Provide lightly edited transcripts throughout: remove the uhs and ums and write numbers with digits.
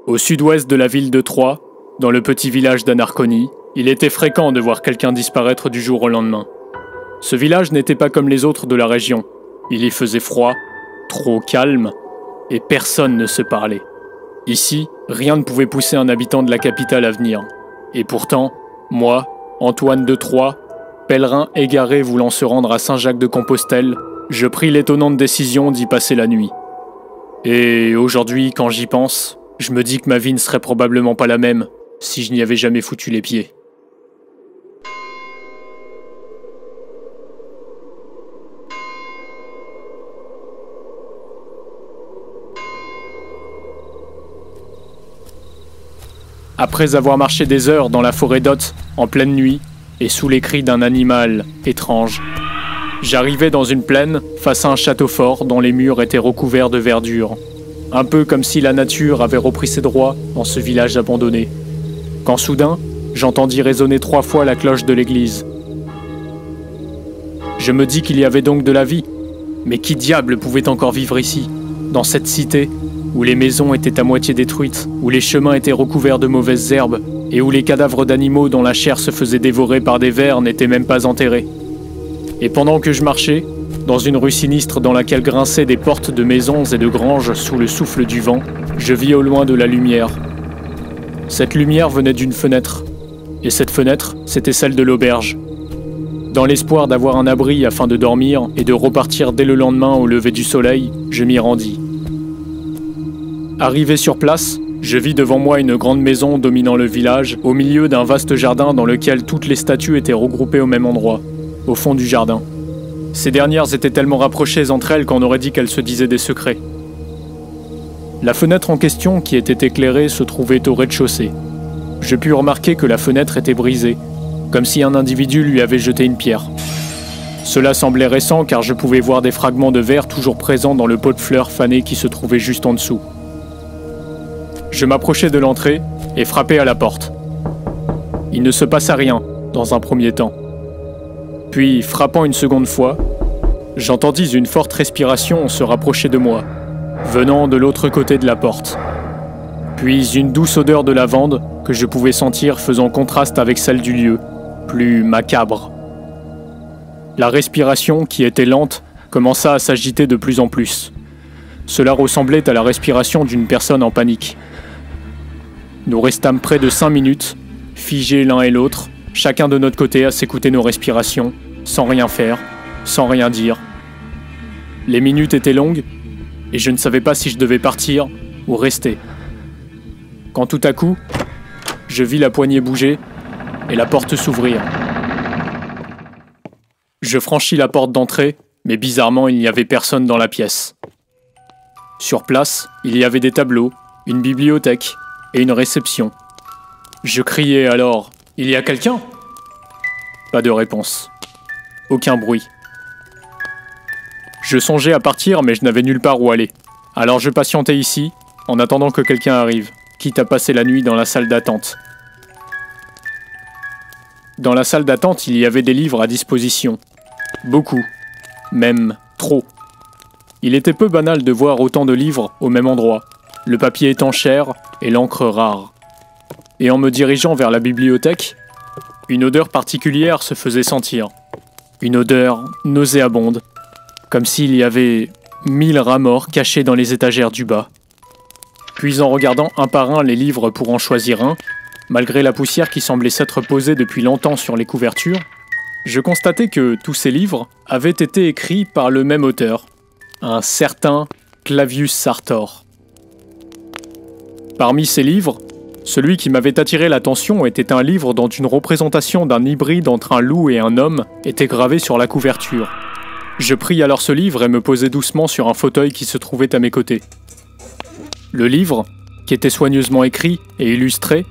Au sud-ouest de la ville de Troyes, dans le petit village d'Anarconie, il était fréquent de voir quelqu'un disparaître du jour au lendemain. Ce village n'était pas comme les autres de la région. Il y faisait froid, trop calme, et personne ne se parlait. Ici, rien ne pouvait pousser un habitant de la capitale à venir. Et pourtant, moi, Antoine de Troyes, pèlerin égaré voulant se rendre à Saint-Jacques-de-Compostelle, je pris l'étonnante décision d'y passer la nuit. Et aujourd'hui, quand j'y pense, je me dis que ma vie ne serait probablement pas la même si je n'y avais jamais foutu les pieds. Après avoir marché des heures dans la forêt d'Othe, en pleine nuit, et sous les cris d'un animal étrange, j'arrivais dans une plaine, face à un château fort dont les murs étaient recouverts de verdure, un peu comme si la nature avait repris ses droits dans ce village abandonné. Quand soudain, j'entendis résonner 3 fois la cloche de l'église. Je me dis qu'il y avait donc de la vie, mais qui diable pouvait encore vivre ici, dans cette cité où les maisons étaient à moitié détruites, où les chemins étaient recouverts de mauvaises herbes, et où les cadavres d'animaux dont la chair se faisait dévorer par des vers n'étaient même pas enterrés. Et pendant que je marchais, dans une rue sinistre dans laquelle grinçaient des portes de maisons et de granges sous le souffle du vent, je vis au loin de la lumière. Cette lumière venait d'une fenêtre, et cette fenêtre, c'était celle de l'auberge. Dans l'espoir d'avoir un abri afin de dormir et de repartir dès le lendemain au lever du soleil, je m'y rendis. Arrivé sur place, je vis devant moi une grande maison dominant le village, au milieu d'un vaste jardin dans lequel toutes les statues étaient regroupées au même endroit, au fond du jardin. Ces dernières étaient tellement rapprochées entre elles qu'on aurait dit qu'elles se disaient des secrets. La fenêtre en question, qui était éclairée, se trouvait au rez-de-chaussée. Je pus remarquer que la fenêtre était brisée, comme si un individu lui avait jeté une pierre. Cela semblait récent car je pouvais voir des fragments de verre toujours présents dans le pot de fleurs fanées qui se trouvait juste en dessous. Je m'approchai de l'entrée et frappai à la porte. Il ne se passa rien, dans un premier temps. Puis, frappant une seconde fois, j'entendis une forte respiration se rapprocher de moi, venant de l'autre côté de la porte. Puis une douce odeur de lavande que je pouvais sentir faisant contraste avec celle du lieu, plus macabre. La respiration, qui était lente, commença à s'agiter de plus en plus. Cela ressemblait à la respiration d'une personne en panique. Nous restâmes près de 5 minutes, figés l'un et l'autre, chacun de notre côté à s'écouter nos respirations, sans rien faire, sans rien dire. Les minutes étaient longues, et je ne savais pas si je devais partir ou rester. Quand tout à coup, je vis la poignée bouger et la porte s'ouvrir. Je franchis la porte d'entrée, mais bizarrement il n'y avait personne dans la pièce. Sur place, il y avait des tableaux, une bibliothèque et une réception. Je criai alors « Il y a quelqu'un ?» Pas de réponse. Aucun bruit. Je songeais à partir, mais je n'avais nulle part où aller. Alors je patientais ici, en attendant que quelqu'un arrive, quitte à passer la nuit dans la salle d'attente. Dans la salle d'attente, il y avait des livres à disposition. Beaucoup. Même trop. Il était peu banal de voir autant de livres au même endroit, le papier étant cher et l'encre rare. Et en me dirigeant vers la bibliothèque, une odeur particulière se faisait sentir. Une odeur nauséabonde, comme s'il y avait 1000 rats morts cachés dans les étagères du bas. Puis en regardant un par un les livres pour en choisir un, malgré la poussière qui semblait s'être posée depuis longtemps sur les couvertures, je constatai que tous ces livres avaient été écrits par le même auteur, un certain Clavius Sartor. Parmi ces livres, celui qui m'avait attiré l'attention était un livre dont une représentation d'un hybride entre un loup et un homme était gravée sur la couverture. Je pris alors ce livre et me posai doucement sur un fauteuil qui se trouvait à mes côtés. Le livre, qui était soigneusement écrit et illustré,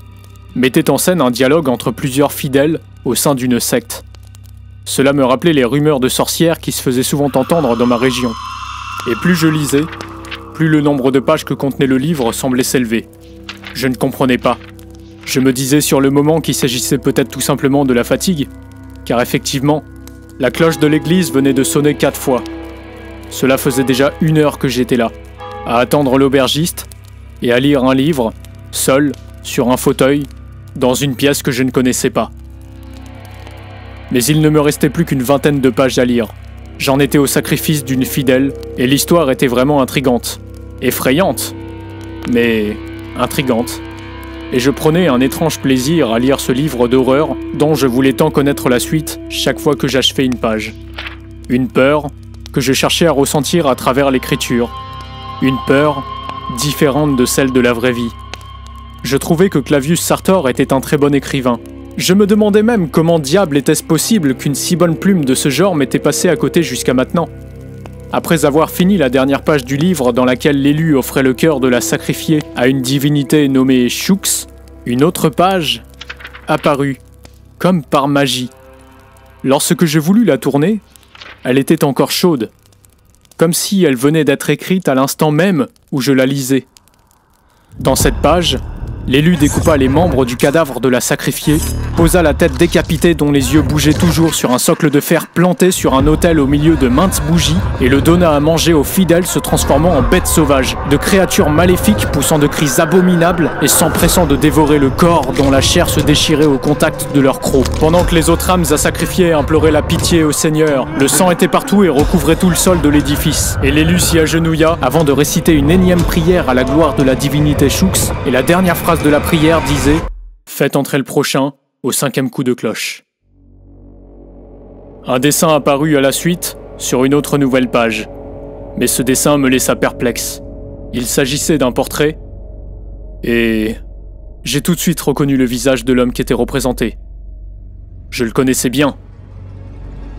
mettait en scène un dialogue entre plusieurs fidèles au sein d'une secte. Cela me rappelait les rumeurs de sorcières qui se faisaient souvent entendre dans ma région. Et plus je lisais, plus le nombre de pages que contenait le livre semblait s'élever. Je ne comprenais pas. Je me disais sur le moment qu'il s'agissait peut-être tout simplement de la fatigue, car effectivement, la cloche de l'église venait de sonner 4 fois. Cela faisait déjà 1 heure que j'étais là, à attendre l'aubergiste et à lire un livre seul, sur un fauteuil, dans une pièce que je ne connaissais pas. Mais il ne me restait plus qu'une vingtaine de pages à lire. J'en étais au sacrifice d'une fidèle, et l'histoire était vraiment intrigante. Effrayante, mais intrigante. Et je prenais un étrange plaisir à lire ce livre d'horreur dont je voulais tant connaître la suite chaque fois que j'achevais une page. Une peur que je cherchais à ressentir à travers l'écriture. Une peur différente de celle de la vraie vie. Je trouvais que Clavius Sartor était un très bon écrivain. Je me demandais même comment diable était-ce possible qu'une si bonne plume de ce genre m'était passée à côté jusqu'à maintenant. Après avoir fini la dernière page du livre dans laquelle l'élu offrait le cœur de la sacrifier à une divinité nommée Shux, une autre page apparut, comme par magie. Lorsque je voulus la tourner, elle était encore chaude, comme si elle venait d'être écrite à l'instant même où je la lisais. Dans cette page, l'élu découpa les membres du cadavre de la sacrifiée, posa la tête décapitée dont les yeux bougeaient toujours sur un socle de fer planté sur un autel au milieu de maintes bougies et le donna à manger aux fidèles se transformant en bêtes sauvages, de créatures maléfiques poussant de cris abominables et s'empressant de dévorer le corps dont la chair se déchirait au contact de leurs crocs. Pendant que les autres âmes à sacrifier imploraient la pitié au Seigneur, le sang était partout et recouvrait tout le sol de l'édifice. Et l'élu s'y agenouilla avant de réciter une énième prière à la gloire de la divinité Shux, et la dernière phrase de la prière disait « Faites entrer le prochain au 5e coup de cloche ». Un dessin apparut à la suite sur une autre nouvelle page, mais ce dessin me laissa perplexe. Il s'agissait d'un portrait, et j'ai tout de suite reconnu le visage de l'homme qui était représenté. Je le connaissais bien,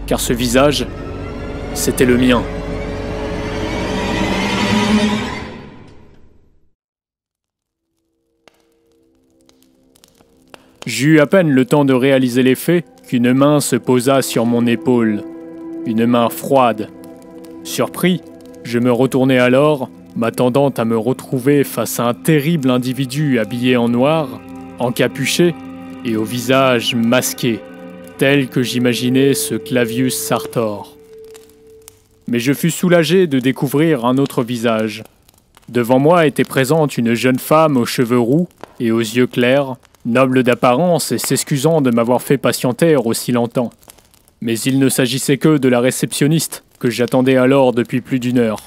car ce visage, c'était le mien. J'eus à peine le temps de réaliser les faits qu'une main se posa sur mon épaule. Une main froide. Surpris, je me retournai alors, m'attendant à me retrouver face à un terrible individu habillé en noir, encapuché et au visage masqué, tel que j'imaginais ce Clavius Sartor. Mais je fus soulagé de découvrir un autre visage. Devant moi était présente une jeune femme aux cheveux roux et aux yeux clairs, noble d'apparence et s'excusant de m'avoir fait patienter aussi longtemps. Mais il ne s'agissait que de la réceptionniste que j'attendais alors depuis plus d'1 heure.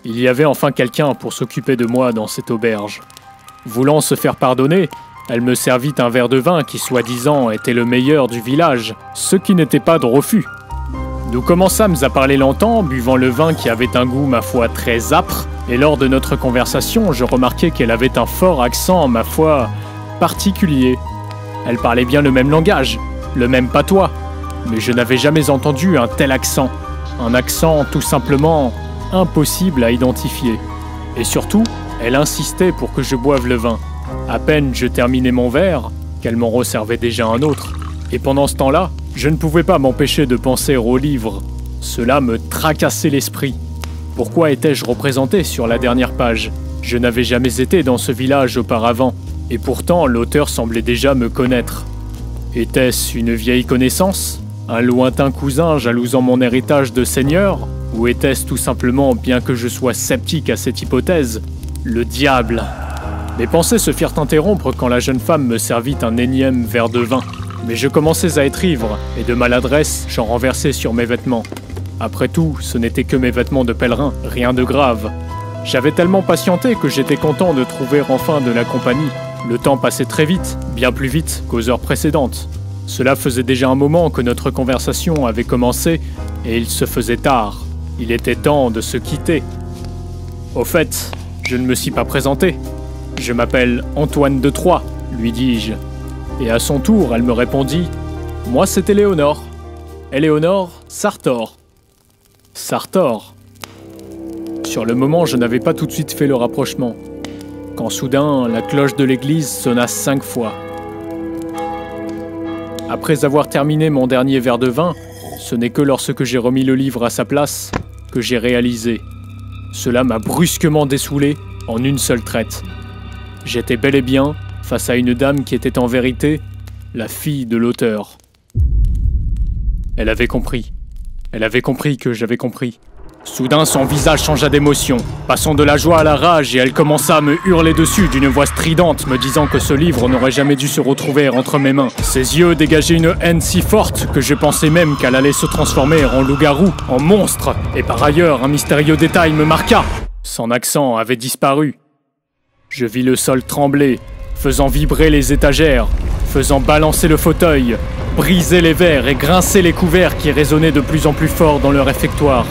Il y avait enfin quelqu'un pour s'occuper de moi dans cette auberge. Voulant se faire pardonner, elle me servit un verre de vin qui soi-disant était le meilleur du village, ce qui n'était pas de refus. Nous commençâmes à parler longtemps, buvant le vin qui avait un goût, ma foi, très âpre, et lors de notre conversation, je remarquai qu'elle avait un fort accent, ma foi, particulier. Elle parlait bien le même langage, le même patois, mais je n'avais jamais entendu un tel accent. Un accent tout simplement impossible à identifier. Et surtout, elle insistait pour que je boive le vin. À peine je terminais mon verre, qu'elle m'en resservait déjà un autre. Et pendant ce temps-là, je ne pouvais pas m'empêcher de penser au livre. Cela me tracassait l'esprit. Pourquoi étais-je représenté sur la dernière page? Je n'avais jamais été dans ce village auparavant. Et pourtant, l'auteur semblait déjà me connaître. Était-ce une vieille connaissance? Un lointain cousin jalousant mon héritage de seigneur? Ou était-ce tout simplement, bien que je sois sceptique à cette hypothèse, le diable? Mes pensées se firent interrompre quand la jeune femme me servit un énième verre de vin. Mais je commençais à être ivre, et de maladresse, j'en renversai sur mes vêtements. Après tout, ce n'étaient que mes vêtements de pèlerin, rien de grave. J'avais tellement patienté que j'étais content de trouver enfin de la compagnie. Le temps passait très vite, bien plus vite qu'aux heures précédentes. Cela faisait déjà un moment que notre conversation avait commencé, et il se faisait tard. Il était temps de se quitter. Au fait, je ne me suis pas présenté. Je m'appelle Antoine de Troyes, lui dis-je. Et à son tour, elle me répondit « Moi, c'est Éléonore. Éléonore Sartor. » Sartor. Sur le moment, je n'avais pas tout de suite fait le rapprochement. Quand soudain, la cloche de l'église sonna 5 fois. Après avoir terminé mon dernier verre de vin, ce n'est que lorsque j'ai remis le livre à sa place que j'ai réalisé. Cela m'a brusquement dessoulé en une seule traite. J'étais bel et bien face à une dame qui était en vérité la fille de l'auteur. Elle avait compris. Elle avait compris que j'avais compris. Soudain, son visage changea d'émotion, passant de la joie à la rage, et elle commença à me hurler dessus d'une voix stridente, me disant que ce livre n'aurait jamais dû se retrouver entre mes mains. Ses yeux dégageaient une haine si forte que je pensais même qu'elle allait se transformer en loup-garou, en monstre, et par ailleurs, un mystérieux détail me marqua. Son accent avait disparu. Je vis le sol trembler, faisant vibrer les étagères, faisant balancer le fauteuil, briser les verres et grincer les couverts qui résonnaient de plus en plus fort dans le réfectoire.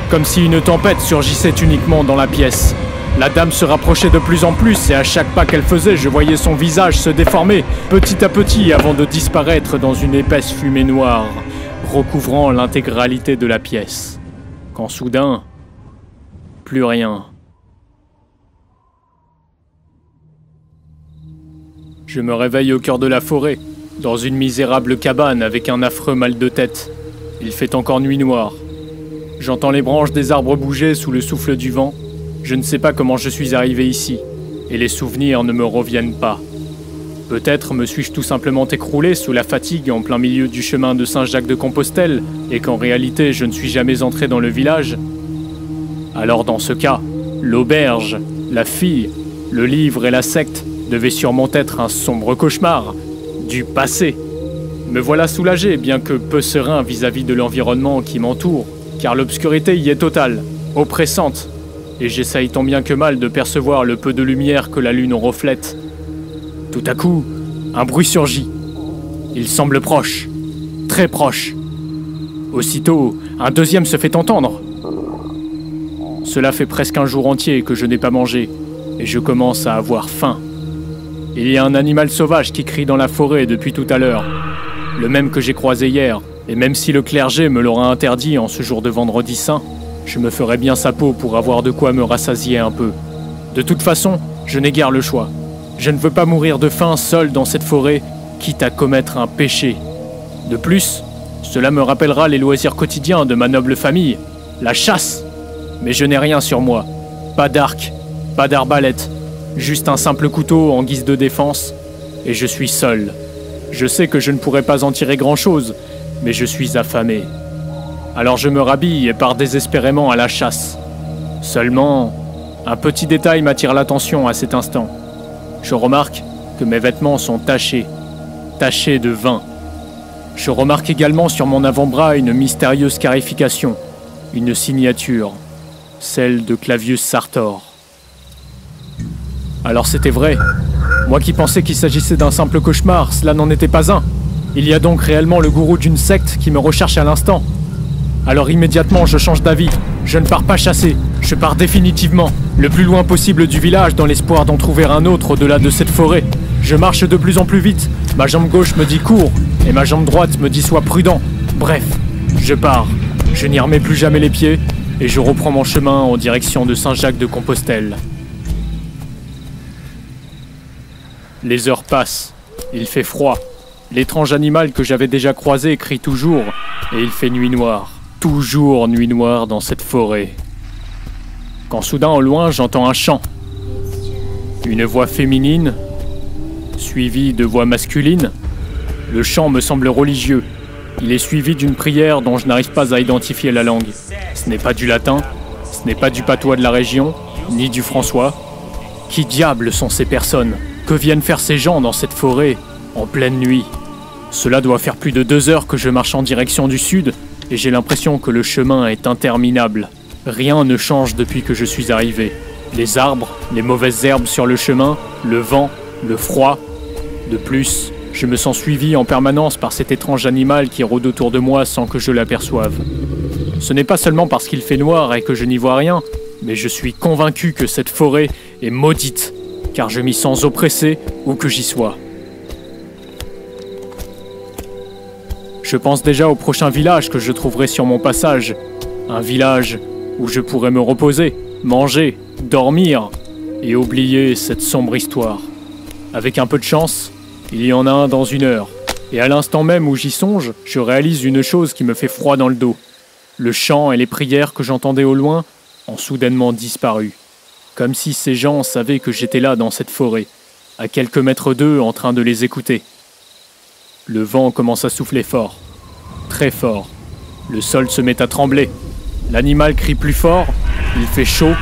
Comme si une tempête surgissait uniquement dans la pièce. La dame se rapprochait de plus en plus et à chaque pas qu'elle faisait, je voyais son visage se déformer petit à petit avant de disparaître dans une épaisse fumée noire, recouvrant l'intégralité de la pièce. Quand soudain, plus rien. Je me réveille au cœur de la forêt, dans une misérable cabane avec un affreux mal de tête. Il fait encore nuit noire. J'entends les branches des arbres bouger sous le souffle du vent. Je ne sais pas comment je suis arrivé ici, et les souvenirs ne me reviennent pas. Peut-être me suis-je tout simplement écroulé sous la fatigue en plein milieu du chemin de Saint-Jacques-de-Compostelle, et qu'en réalité je ne suis jamais entré dans le village. Alors dans ce cas, l'auberge, la fille, le livre et la secte devaient sûrement être un sombre cauchemar, du passé. Me voilà soulagé, bien que peu serein vis-à-vis de l'environnement qui m'entoure. Car l'obscurité y est totale, oppressante, et j'essaye tant bien que mal de percevoir le peu de lumière que la lune reflète. Tout à coup, un bruit surgit. Il semble proche, très proche. Aussitôt, un deuxième se fait entendre. Cela fait presque un jour entier que je n'ai pas mangé, et je commence à avoir faim. Il y a un animal sauvage qui crie dans la forêt depuis tout à l'heure, le même que j'ai croisé hier. Et même si le clergé me l'aura interdit en ce jour de vendredi saint, je me ferai bien sa peau pour avoir de quoi me rassasier un peu. De toute façon, je n'ai guère le choix. Je ne veux pas mourir de faim seul dans cette forêt, quitte à commettre un péché. De plus, cela me rappellera les loisirs quotidiens de ma noble famille, la chasse. Mais je n'ai rien sur moi. Pas d'arc, pas d'arbalète, juste un simple couteau en guise de défense, et je suis seul. Je sais que je ne pourrai pas en tirer grand-chose, mais je suis affamé. Alors je me rhabille et pars désespérément à la chasse. Seulement, un petit détail m'attire l'attention à cet instant. Je remarque que mes vêtements sont tachés de vin. Je remarque également sur mon avant-bras une mystérieuse scarification, une signature, celle de Clavius Sartor. Alors c'était vrai. Moi qui pensais qu'il s'agissait d'un simple cauchemar, cela n'en était pas un. Il y a donc réellement le gourou d'une secte qui me recherche à l'instant. Alors immédiatement, je change d'avis. Je ne pars pas chasser. Je pars définitivement, le plus loin possible du village dans l'espoir d'en trouver un autre au-delà de cette forêt. Je marche de plus en plus vite. Ma jambe gauche me dit cours et ma jambe droite me dit sois prudent. Bref, je pars. Je n'y remets plus jamais les pieds et je reprends mon chemin en direction de Saint-Jacques-de-Compostelle. Les heures passent. Il fait froid. L'étrange animal que j'avais déjà croisé crie toujours, et il fait nuit noire. Toujours nuit noire dans cette forêt. Quand soudain au loin j'entends un chant. Une voix féminine, suivie de voix masculine. Le chant me semble religieux. Il est suivi d'une prière dont je n'arrive pas à identifier la langue. Ce n'est pas du latin, ce n'est pas du patois de la région, ni du François. Qui diable sont ces personnes? Que viennent faire ces gens dans cette forêt, en pleine nuit? Cela doit faire plus de 2 heures que je marche en direction du sud, et j'ai l'impression que le chemin est interminable. Rien ne change depuis que je suis arrivé. Les arbres, les mauvaises herbes sur le chemin, le vent, le froid. De plus, je me sens suivi en permanence par cet étrange animal qui rôde autour de moi sans que je l'aperçoive. Ce n'est pas seulement parce qu'il fait noir et que je n'y vois rien, mais je suis convaincu que cette forêt est maudite, car je m'y sens oppressé où que j'y sois. Je pense déjà au prochain village que je trouverai sur mon passage. Un village où je pourrais me reposer, manger, dormir et oublier cette sombre histoire. Avec un peu de chance, il y en a un dans 1 heure. Et à l'instant même où j'y songe, je réalise une chose qui me fait froid dans le dos. Le chant et les prières que j'entendais au loin ont soudainement disparu. Comme si ces gens savaient que j'étais là dans cette forêt, à quelques mètres d'eux en train de les écouter. Le vent commence à souffler fort, très fort. Le sol se met à trembler. L'animal crie plus fort, il fait chaud,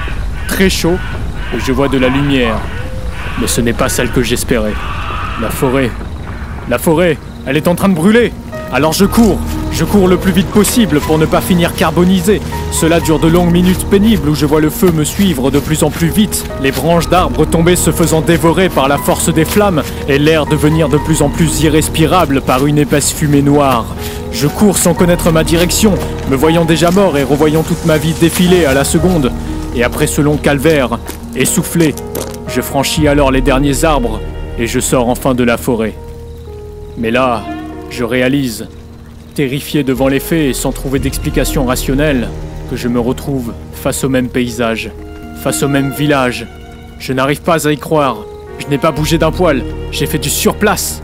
très chaud, et je vois de la lumière. Mais ce n'est pas celle que j'espérais. La forêt, elle est en train de brûler. Alors je cours le plus vite possible pour ne pas finir carbonisé. Cela dure de longues minutes pénibles où je vois le feu me suivre de plus en plus vite, les branches d'arbres tomber se faisant dévorer par la force des flammes et l'air devenir de plus en plus irrespirable par une épaisse fumée noire. Je cours sans connaître ma direction, me voyant déjà mort et revoyant toute ma vie défiler à la seconde. Et après ce long calvaire, essoufflé, je franchis alors les derniers arbres et je sors enfin de la forêt. Mais là, je réalise, terrifié devant les faits et sans trouver d'explication rationnelle, que je me retrouve face au même paysage, face au même village. Je n'arrive pas à y croire. Je n'ai pas bougé d'un poil. J'ai fait du surplace.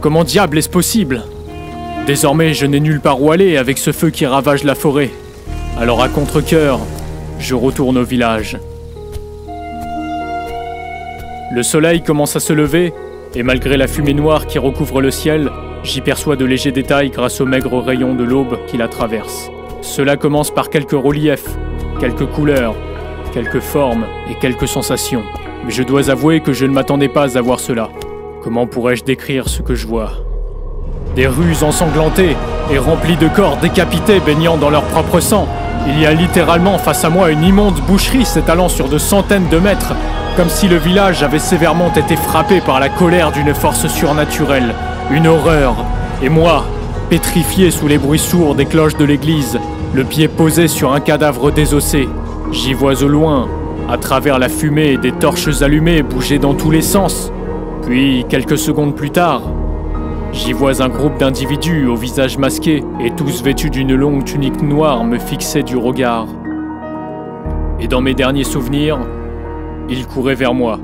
Comment diable est-ce possible? Désormais, je n'ai nulle part où aller avec ce feu qui ravage la forêt. Alors à contre-cœur, je retourne au village. Le soleil commence à se lever, et malgré la fumée noire qui recouvre le ciel, j'y perçois de légers détails grâce aux maigres rayons de l'aube qui la traversent. Cela commence par quelques reliefs, quelques couleurs, quelques formes et quelques sensations. Mais je dois avouer que je ne m'attendais pas à voir cela. Comment pourrais-je décrire ce que je vois? Des rues ensanglantées et remplies de corps décapités baignant dans leur propre sang. Il y a littéralement face à moi une immonde boucherie s'étalant sur de centaines de mètres, comme si le village avait sévèrement été frappé par la colère d'une force surnaturelle. Une horreur. Et moi, pétrifié sous les bruits sourds des cloches de l'église, le pied posé sur un cadavre désossé, j'y vois au loin, à travers la fumée, des torches allumées bouger dans tous les sens. Puis, quelques secondes plus tard, j'y vois un groupe d'individus au visage masqué et tous vêtus d'une longue tunique noire me fixer du regard. Et dans mes derniers souvenirs, ils couraient vers moi.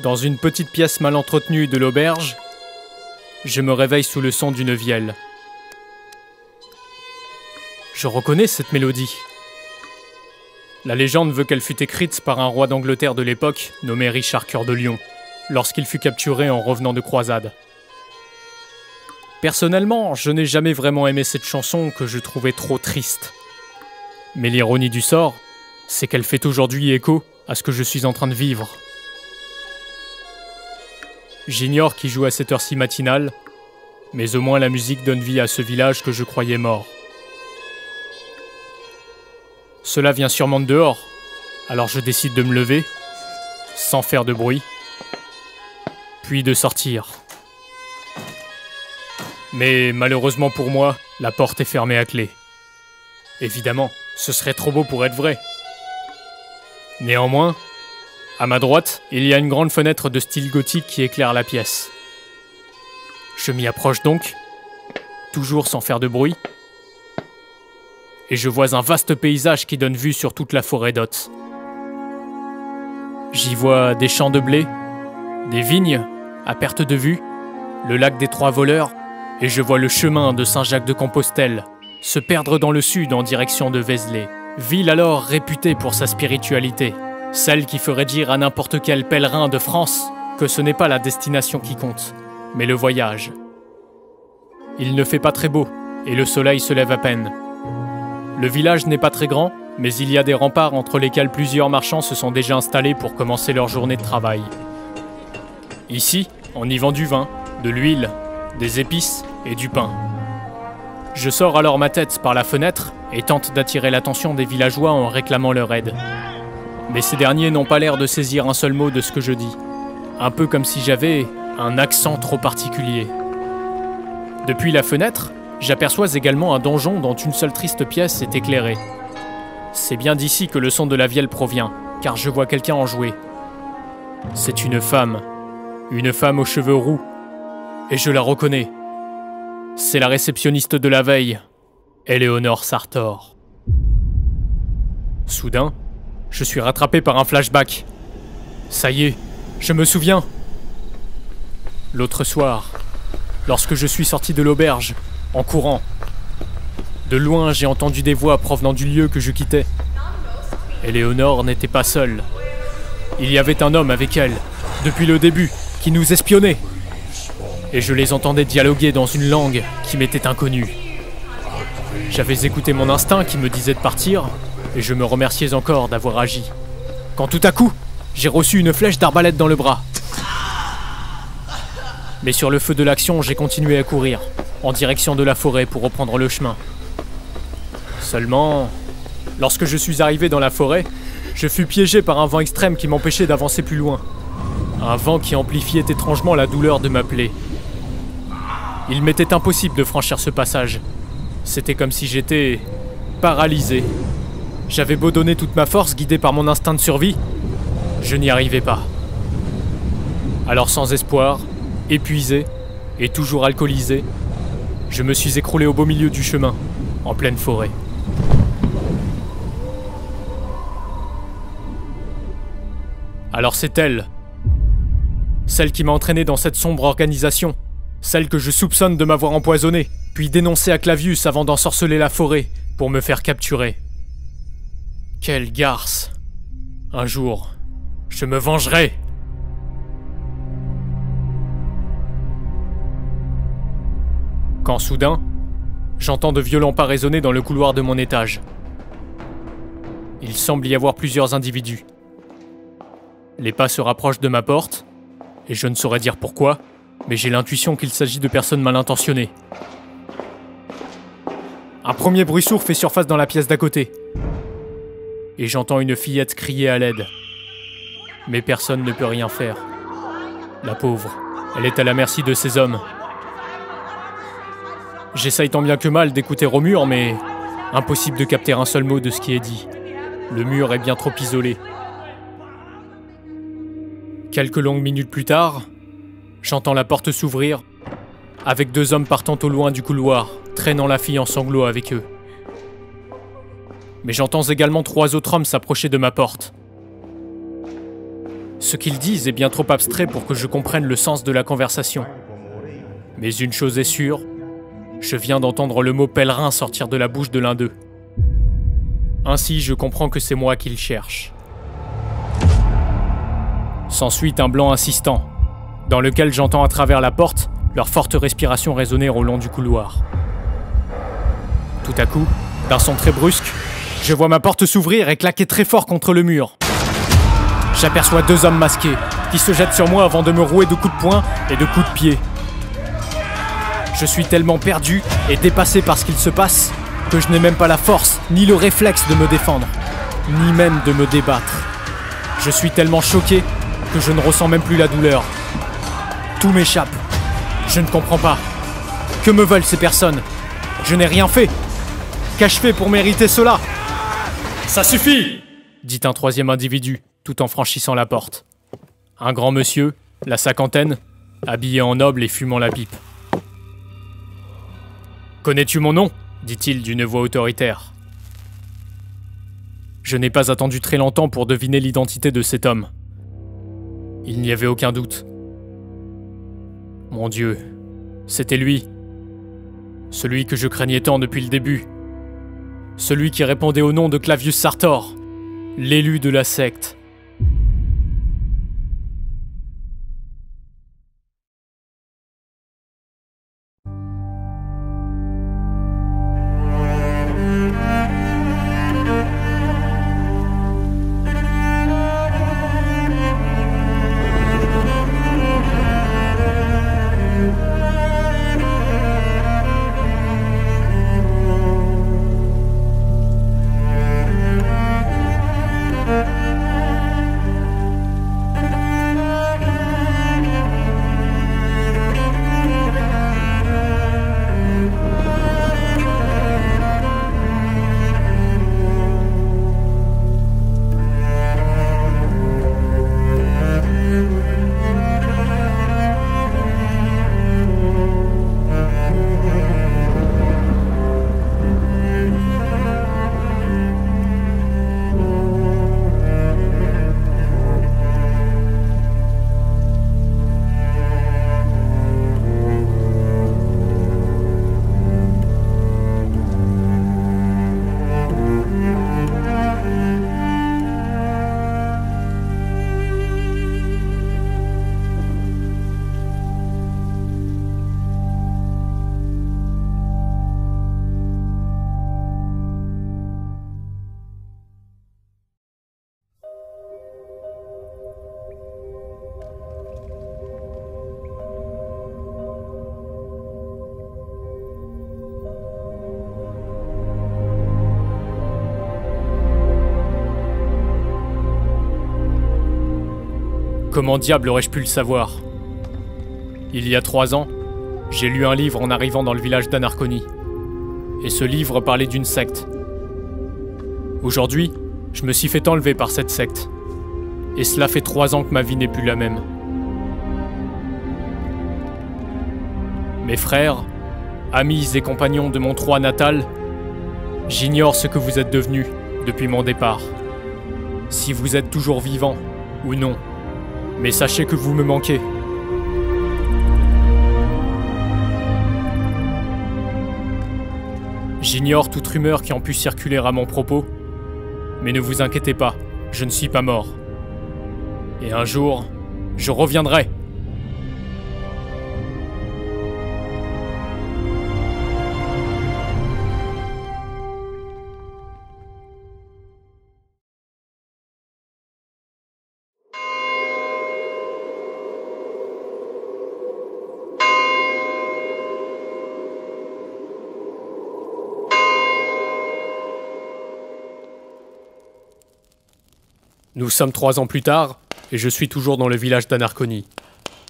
Dans une petite pièce mal entretenue de l'auberge, je me réveille sous le son d'une vielle. Je reconnais cette mélodie. La légende veut qu'elle fut écrite par un roi d'Angleterre de l'époque, nommé Richard Cœur de Lion, lorsqu'il fut capturé en revenant de croisade. Personnellement, je n'ai jamais vraiment aimé cette chanson que je trouvais trop triste. Mais l'ironie du sort, c'est qu'elle fait aujourd'hui écho à ce que je suis en train de vivre. J'ignore qui joue à cette heure-ci matinale, mais au moins la musique donne vie à ce village que je croyais mort. Cela vient sûrement de dehors, alors je décide de me lever, sans faire de bruit, puis de sortir. Mais malheureusement pour moi, la porte est fermée à clé. Évidemment, ce serait trop beau pour être vrai. Néanmoins, à ma droite, il y a une grande fenêtre de style gothique qui éclaire la pièce. Je m'y approche donc, toujours sans faire de bruit, et je vois un vaste paysage qui donne vue sur toute la forêt d'Othe. J'y vois des champs de blé, des vignes à perte de vue, le lac des Trois Voleurs, et je vois le chemin de Saint-Jacques-de-Compostelle se perdre dans le sud en direction de Vézelay, ville alors réputée pour sa spiritualité. Celle qui ferait dire à n'importe quel pèlerin de France que ce n'est pas la destination qui compte, mais le voyage. Il ne fait pas très beau, et le soleil se lève à peine. Le village n'est pas très grand, mais il y a des remparts entre lesquels plusieurs marchands se sont déjà installés pour commencer leur journée de travail. Ici, on y vend du vin, de l'huile, des épices et du pain. Je sors alors ma tête par la fenêtre et tente d'attirer l'attention des villageois en réclamant leur aide. Mais ces derniers n'ont pas l'air de saisir un seul mot de ce que je dis. Un peu comme si j'avais un accent trop particulier. Depuis la fenêtre, j'aperçois également un donjon dont une seule triste pièce est éclairée. C'est bien d'ici que le son de la vielle provient, car je vois quelqu'un en jouer. C'est une femme aux cheveux roux, et je la reconnais. C'est la réceptionniste de la veille, Éléonore Sartor. Soudain, je suis rattrapé par un flashback. Ça y est, je me souviens. L'autre soir, lorsque je suis sorti de l'auberge, en courant, de loin j'ai entendu des voix provenant du lieu que je quittais. Éléonore n'était pas seule. Il y avait un homme avec elle, depuis le début, qui nous espionnait. Et je les entendais dialoguer dans une langue qui m'était inconnue. J'avais écouté mon instinct qui me disait de partir, et je me remerciais encore d'avoir agi. Quand tout à coup, j'ai reçu une flèche d'arbalète dans le bras. Mais sur le feu de l'action, j'ai continué à courir, en direction de la forêt pour reprendre le chemin. Seulement, lorsque je suis arrivé dans la forêt, je fus piégé par un vent extrême qui m'empêchait d'avancer plus loin. Un vent qui amplifiait étrangement la douleur de ma plaie. Il m'était impossible de franchir ce passage. C'était comme si j'étais paralysé. J'avais beau donner toute ma force guidée par mon instinct de survie, je n'y arrivais pas. Alors sans espoir, épuisé et toujours alcoolisé, je me suis écroulé au beau milieu du chemin, en pleine forêt. Alors c'est elle. Celle qui m'a entraîné dans cette sombre organisation. Celle que je soupçonne de m'avoir empoisonné, puis dénoncé à Clavius avant d'ensorceler la forêt pour me faire capturer. Quelle garce! Un jour, je me vengerai! Quand soudain, j'entends de violents pas résonner dans le couloir de mon étage. Il semble y avoir plusieurs individus. Les pas se rapprochent de ma porte, et je ne saurais dire pourquoi, mais j'ai l'intuition qu'il s'agit de personnes mal intentionnées. Un premier bruit sourd fait surface dans la pièce d'à côté. Et j'entends une fillette crier à l'aide. Mais personne ne peut rien faire. La pauvre, elle est à la merci de ces hommes. J'essaye tant bien que mal d'écouter au mur, mais impossible de capter un seul mot de ce qui est dit. Le mur est bien trop isolé. Quelques longues minutes plus tard, j'entends la porte s'ouvrir, avec deux hommes partant au loin du couloir, traînant la fille en sanglots avec eux. Mais j'entends également trois autres hommes s'approcher de ma porte. Ce qu'ils disent est bien trop abstrait pour que je comprenne le sens de la conversation. Mais une chose est sûre, je viens d'entendre le mot pèlerin sortir de la bouche de l'un d'eux. Ainsi, je comprends que c'est moi qu'ils cherchent. S'ensuit un blanc insistant, dans lequel j'entends à travers la porte leur forte respiration résonner au long du couloir. Tout à coup, d'un son très brusque, je vois ma porte s'ouvrir et claquer très fort contre le mur. J'aperçois deux hommes masqués qui se jettent sur moi avant de me rouer de coups de poing et de coups de pied. Je suis tellement perdu et dépassé par ce qu'il se passe que je n'ai même pas la force ni le réflexe de me défendre, ni même de me débattre. Je suis tellement choqué que je ne ressens même plus la douleur. Tout m'échappe. Je ne comprends pas. Que me veulent ces personnes? Je n'ai rien fait. Qu'ai-je fait pour mériter cela? Ça suffit! Dit un troisième individu, tout en franchissant la porte. Un grand monsieur, la cinquantaine, habillé en noble et fumant la pipe. Connais-tu mon nom? Dit-il d'une voix autoritaire. Je n'ai pas attendu très longtemps pour deviner l'identité de cet homme. Il n'y avait aucun doute. Mon Dieu, c'était lui. Celui que je craignais tant depuis le début. Celui qui répondait au nom de Clavius Sartor, l'élu de la secte. Comment diable aurais-je pu le savoir? Il y a 3 ans, j'ai lu un livre en arrivant dans le village d'Anarconie. Et ce livre parlait d'une secte. Aujourd'hui, je me suis fait enlever par cette secte. Et cela fait 3 ans que ma vie n'est plus la même. Mes frères, amis et compagnons de mon Troie natal, j'ignore ce que vous êtes devenus depuis mon départ. Si vous êtes toujours vivants ou non, mais sachez que vous me manquez. J'ignore toute rumeur qui a pu circuler à mon propos, mais ne vous inquiétez pas, je ne suis pas mort. Et un jour, je reviendrai. Nous sommes 3 ans plus tard, et je suis toujours dans le village d'Anarconie.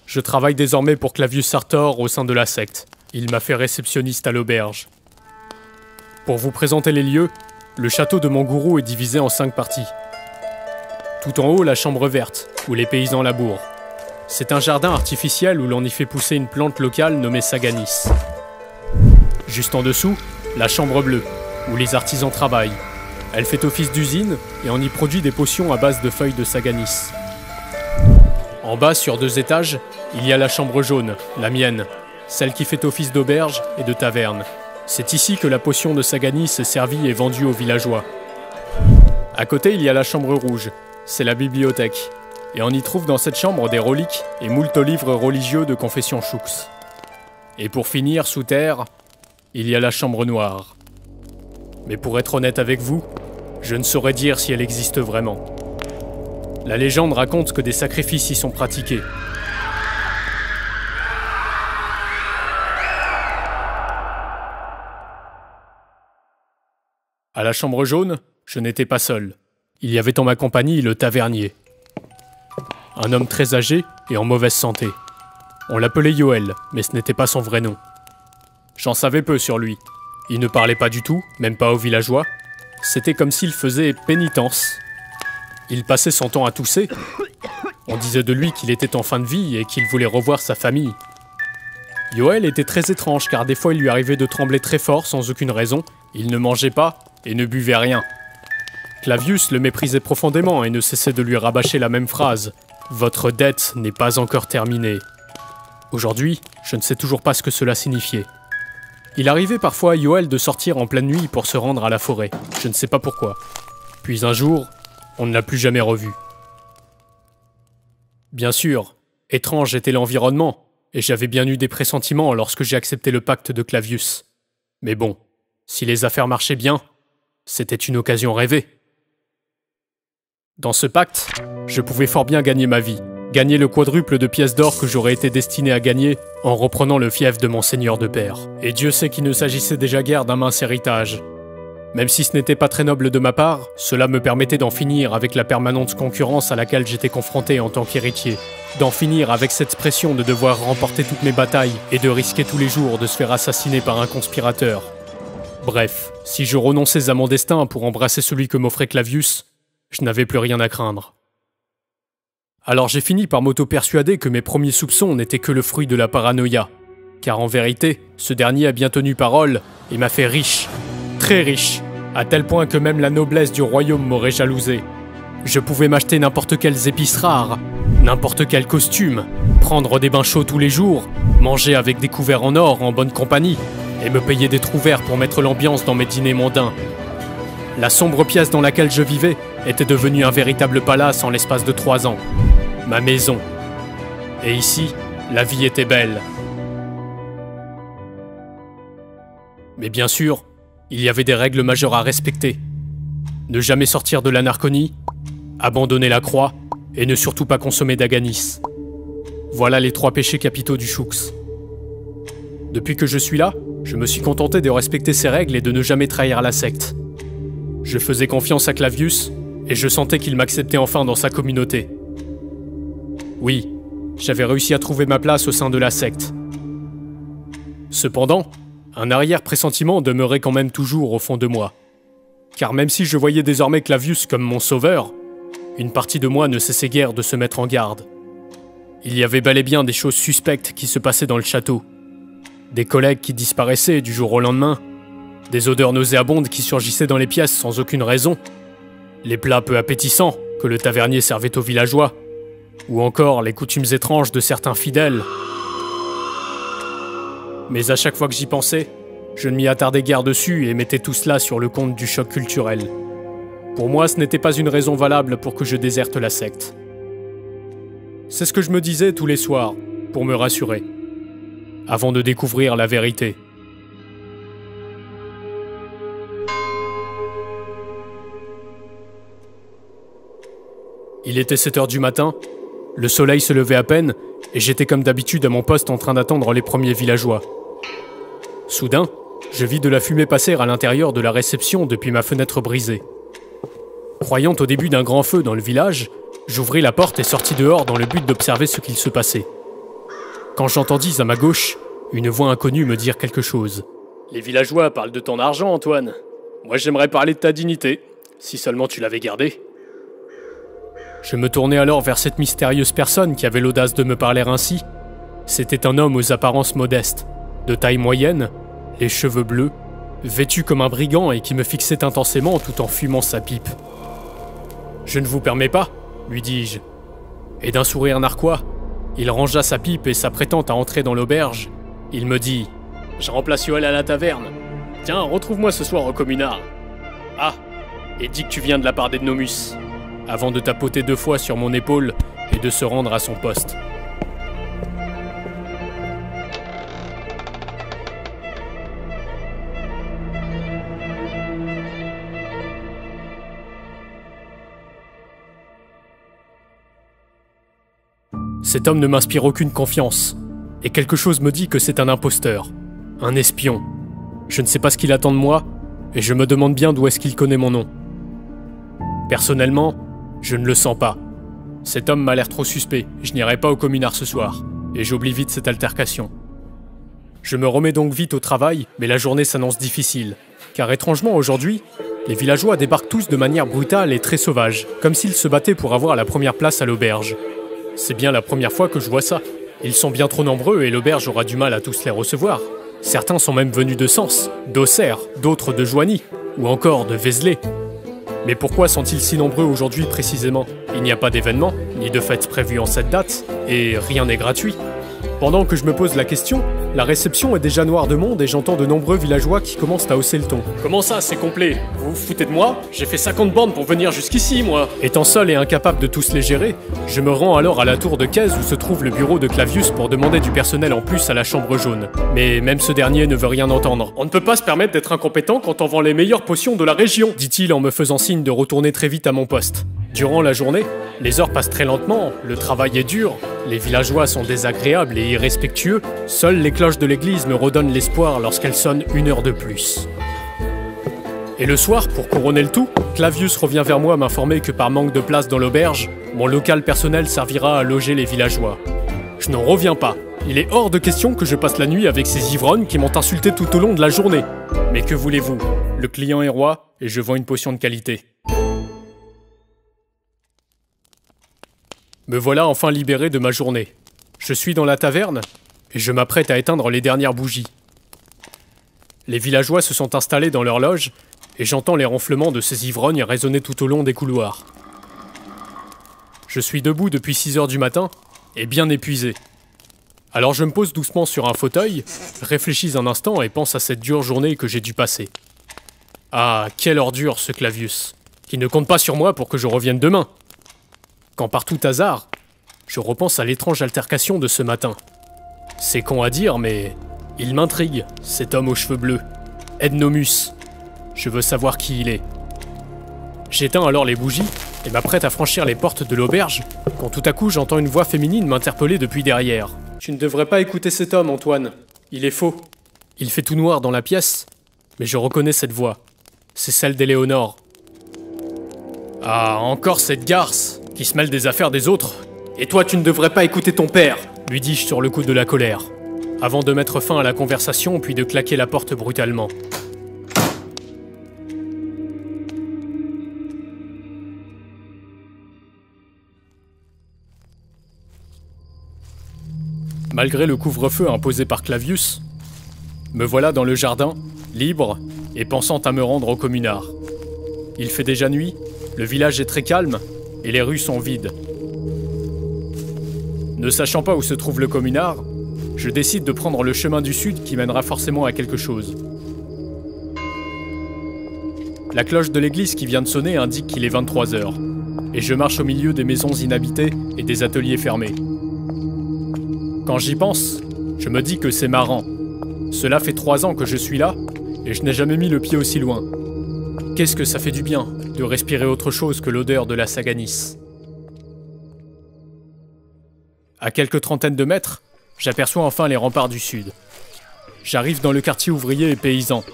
Je travaille désormais pour Clavius Sartor au sein de la secte. Il m'a fait réceptionniste à l'auberge. Pour vous présenter les lieux, le château de mon gourou est divisé en 5 parties. Tout en haut, la chambre verte, où les paysans labourent. C'est un jardin artificiel où l'on y fait pousser une plante locale nommée Saganis. Juste en dessous, la chambre bleue, où les artisans travaillent. Elle fait office d'usine et on y produit des potions à base de feuilles de Saganis. En bas, sur 2 étages, il y a la chambre jaune, la mienne, celle qui fait office d'auberge et de taverne. C'est ici que la potion de Saganis est servie et vendue aux villageois. À côté, il y a la chambre rouge, c'est la bibliothèque. Et on y trouve dans cette chambre des reliques et moult livres religieux de confession Shux. Et pour finir, sous terre, il y a la chambre noire. Mais pour être honnête avec vous, je ne saurais dire si elle existe vraiment. La légende raconte que des sacrifices y sont pratiqués. À la chambre jaune, je n'étais pas seul. Il y avait en ma compagnie le tavernier. Un homme très âgé et en mauvaise santé. On l'appelait Yoel, mais ce n'était pas son vrai nom. J'en savais peu sur lui. Il ne parlait pas du tout, même pas aux villageois. C'était comme s'il faisait pénitence. Il passait son temps à tousser. On disait de lui qu'il était en fin de vie et qu'il voulait revoir sa famille. Yoel était très étrange car des fois il lui arrivait de trembler très fort sans aucune raison. Il ne mangeait pas et ne buvait rien. Clavius le méprisait profondément et ne cessait de lui rabâcher la même phrase. « Votre dette n'est pas encore terminée. » Aujourd'hui, je ne sais toujours pas ce que cela signifiait. Il arrivait parfois à Yoel de sortir en pleine nuit pour se rendre à la forêt. Je ne sais pas pourquoi. Puis un jour, on ne l'a plus jamais revu. Bien sûr, étrange était l'environnement, et j'avais bien eu des pressentiments lorsque j'ai accepté le pacte de Clavius. Mais bon, si les affaires marchaient bien, c'était une occasion rêvée. Dans ce pacte, je pouvais fort bien gagner ma vie. Gagner le quadruple de pièces d'or que j'aurais été destiné à gagner en reprenant le fief de mon seigneur de père. Et Dieu sait qu'il ne s'agissait déjà guère d'un mince héritage. Même si ce n'était pas très noble de ma part, cela me permettait d'en finir avec la permanente concurrence à laquelle j'étais confronté en tant qu'héritier. D'en finir avec cette pression de devoir remporter toutes mes batailles et de risquer tous les jours de se faire assassiner par un conspirateur. Bref, si je renonçais à mon destin pour embrasser celui que m'offrait Clavius, je n'avais plus rien à craindre. Alors j'ai fini par m'auto-persuader que mes premiers soupçons n'étaient que le fruit de la paranoïa. Car en vérité, ce dernier a bien tenu parole et m'a fait riche, très riche, à tel point que même la noblesse du royaume m'aurait jalousé. Je pouvais m'acheter n'importe quelles épices rares, n'importe quel costume, prendre des bains chauds tous les jours, manger avec des couverts en or en bonne compagnie, et me payer des trous verts pour mettre l'ambiance dans mes dîners mondains. La sombre pièce dans laquelle je vivais était devenue un véritable palace en l'espace de 3 ans. Ma maison. Et ici, la vie était belle. Mais bien sûr, il y avait des règles majeures à respecter. Ne jamais sortir de l'Anarconie, abandonner la croix, et ne surtout pas consommer d'Aganis. Voilà les 3 péchés capitaux du Shux. Depuis que je suis là, je me suis contenté de respecter ces règles et de ne jamais trahir la secte. Je faisais confiance à Clavius, et je sentais qu'il m'acceptait enfin dans sa communauté. Oui, j'avais réussi à trouver ma place au sein de la secte. Cependant, un arrière-pressentiment demeurait quand même toujours au fond de moi. Car même si je voyais désormais Clavius comme mon sauveur, une partie de moi ne cessait guère de se mettre en garde. Il y avait bel et bien des choses suspectes qui se passaient dans le château. Des collègues qui disparaissaient du jour au lendemain, des odeurs nauséabondes qui surgissaient dans les pièces sans aucune raison, les plats peu appétissants que le tavernier servait aux villageois, ou encore les coutumes étranges de certains fidèles. Mais à chaque fois que j'y pensais, je ne m'y attardais guère dessus et mettais tout cela sur le compte du choc culturel. Pour moi, ce n'était pas une raison valable pour que je déserte la secte. C'est ce que je me disais tous les soirs, pour me rassurer, avant de découvrir la vérité. Il était 7 heures du matin, le soleil se levait à peine, et j'étais comme d'habitude à mon poste en train d'attendre les premiers villageois. Soudain, je vis de la fumée passer à l'intérieur de la réception depuis ma fenêtre brisée. Croyant au début d'un grand feu dans le village, j'ouvris la porte et sortis dehors dans le but d'observer ce qu'il se passait. Quand j'entendis à ma gauche une voix inconnue me dire quelque chose. « Les villageois parlent de ton argent, Antoine. Moi, j'aimerais parler de ta dignité, si seulement tu l'avais gardée. » Je me tournai alors vers cette mystérieuse personne qui avait l'audace de me parler ainsi. C'était un homme aux apparences modestes, de taille moyenne, les cheveux bleus, vêtu comme un brigand et qui me fixait intensément tout en fumant sa pipe. « Je ne vous permets pas, lui dis-je. » Et d'un sourire narquois, il rangea sa pipe et s'apprêtant à entrer dans l'auberge, il me dit « Je remplace Yoel à la taverne. Tiens, retrouve-moi ce soir au communard. Ah, et dis que tu viens de la part d'Ednomus. » Avant de tapoter 2 fois sur mon épaule et de se rendre à son poste. Cet homme ne m'inspire aucune confiance, et quelque chose me dit que c'est un imposteur, un espion. Je ne sais pas ce qu'il attend de moi, et je me demande bien d'où est-ce qu'il connaît mon nom. Personnellement, je ne le sens pas. Cet homme m'a l'air trop suspect, je n'irai pas au communard ce soir, et j'oublie vite cette altercation. Je me remets donc vite au travail, mais la journée s'annonce difficile, car étrangement aujourd'hui, les villageois débarquent tous de manière brutale et très sauvage, comme s'ils se battaient pour avoir la première place à l'auberge. C'est bien la première fois que je vois ça. Ils sont bien trop nombreux et l'auberge aura du mal à tous les recevoir. Certains sont même venus de Sens, d'Auxerre, d'autres de Joigny, ou encore de Vézelay. Mais pourquoi sont-ils si nombreux aujourd'hui précisément? Il n'y a pas d'événement, ni de fête prévue en cette date, et rien n'est gratuit. Pendant que je me pose la question, la réception est déjà noire de monde et j'entends de nombreux villageois qui commencent à hausser le ton. Comment ça, c'est complet? Vous vous foutez de moi? J'ai fait 50 bornes pour venir jusqu'ici, moi. Étant seul et incapable de tous les gérer, je me rends alors à la tour de Caise où se trouve le bureau de Clavius pour demander du personnel en plus à la chambre jaune. Mais même ce dernier ne veut rien entendre. On ne peut pas se permettre d'être incompétent quand on vend les meilleures potions de la région, dit-il en me faisant signe de retourner très vite à mon poste. Durant la journée, les heures passent très lentement, le travail est dur, les villageois sont désagréables et irrespectueux, seules les cloches de l'église me redonnent l'espoir lorsqu'elles sonnent 1 heure de plus. Et le soir, pour couronner le tout, Clavius revient vers moi m'informer que par manque de place dans l'auberge, mon local personnel servira à loger les villageois. Je n'en reviens pas. Il est hors de question que je passe la nuit avec ces ivrognes qui m'ont insulté tout au long de la journée. Mais que voulez-vous? Le client est roi et je vends une potion de qualité. Me voilà enfin libéré de ma journée. Je suis dans la taverne et je m'apprête à éteindre les dernières bougies. Les villageois se sont installés dans leur loge et j'entends les ronflements de ces ivrognes résonner tout au long des couloirs. Je suis debout depuis 6 heures du matin et bien épuisé. Alors je me pose doucement sur un fauteuil, réfléchis un instant et pense à cette dure journée que j'ai dû passer. Ah, quelle ordure ce Clavius, qui ne compte pas sur moi pour que je revienne demain. Quand par tout hasard, je repense à l'étrange altercation de ce matin. C'est con à dire, mais il m'intrigue, cet homme aux cheveux bleus. Ednomus. Je veux savoir qui il est. J'éteins alors les bougies et m'apprête à franchir les portes de l'auberge, quand tout à coup j'entends une voix féminine m'interpeller depuis derrière. « Tu ne devrais pas écouter cet homme, Antoine. Il est faux. » Il fait tout noir dans la pièce, mais je reconnais cette voix. C'est celle d'Éléonore. Ah, encore cette garce qui se mêle des affaires des autres. Et toi, tu ne devrais pas écouter ton père, lui dis-je sur le coup de la colère, avant de mettre fin à la conversation puis de claquer la porte brutalement. Malgré le couvre-feu imposé par Clavius, me voilà dans le jardin, libre et pensant à me rendre au communard. Il fait déjà nuit, le village est très calme et les rues sont vides. Ne sachant pas où se trouve le communard, je décide de prendre le chemin du sud qui mènera forcément à quelque chose. La cloche de l'église qui vient de sonner indique qu'il est 23 h, et je marche au milieu des maisons inhabitées et des ateliers fermés. Quand j'y pense, je me dis que c'est marrant. Cela fait 3 ans que je suis là, et je n'ai jamais mis le pied aussi loin. Qu'est-ce que ça fait du bien de respirer autre chose que l'odeur de la Saganis. À quelques trentaines de mètres, j'aperçois enfin les remparts du sud. J'arrive dans le quartier ouvrier et paysan.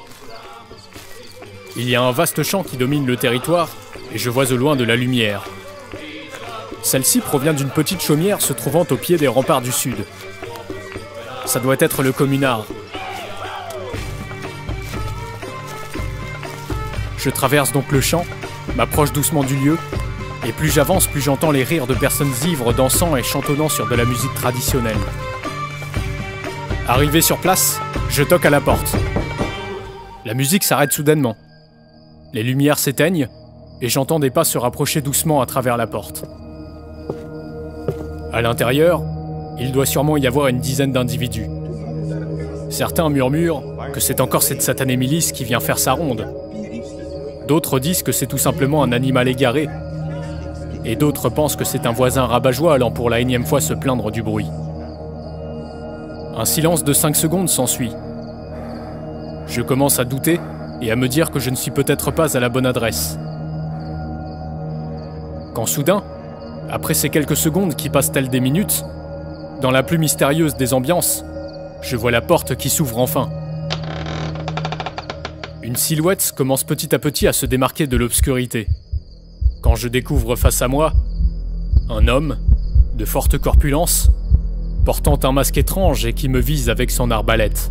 Il y a un vaste champ qui domine le territoire, et je vois au loin de la lumière. Celle-ci provient d'une petite chaumière se trouvant au pied des remparts du sud. Ça doit être le communard. Je traverse donc le champ, m'approche doucement du lieu, et plus j'avance, plus j'entends les rires de personnes ivres dansant et chantonnant sur de la musique traditionnelle. Arrivé sur place, je toque à la porte. La musique s'arrête soudainement. Les lumières s'éteignent, et j'entends des pas se rapprocher doucement à travers la porte. À l'intérieur, il doit sûrement y avoir une dizaine d'individus. Certains murmurent que c'est encore cette satanée milice qui vient faire sa ronde. D'autres disent que c'est tout simplement un animal égaré. Et d'autres pensent que c'est un voisin rabat-joie allant pour la énième fois se plaindre du bruit. Un silence de 5 secondes s'ensuit. Je commence à douter et à me dire que je ne suis peut-être pas à la bonne adresse. Quand soudain, après ces quelques secondes qui passent telles des minutes, dans la plus mystérieuse des ambiances, je vois la porte qui s'ouvre enfin. Une silhouette commence petit à petit à se démarquer de l'obscurité. Quand je découvre face à moi un homme de forte corpulence, portant un masque étrange et qui me vise avec son arbalète.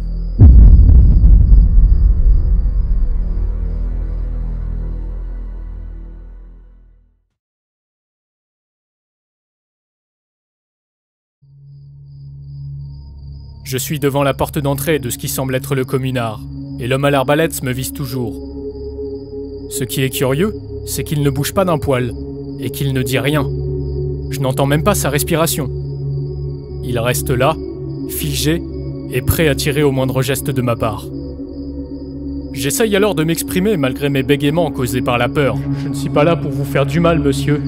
Je suis devant la porte d'entrée de ce qui semble être le communard, et l'homme à l'arbalète me vise toujours. Ce qui est curieux, c'est qu'il ne bouge pas d'un poil, et qu'il ne dit rien. Je n'entends même pas sa respiration. Il reste là, figé, et prêt à tirer au moindre geste de ma part. J'essaye alors de m'exprimer malgré mes bégaiements causés par la peur. Je ne suis pas là pour vous faire du mal, monsieur.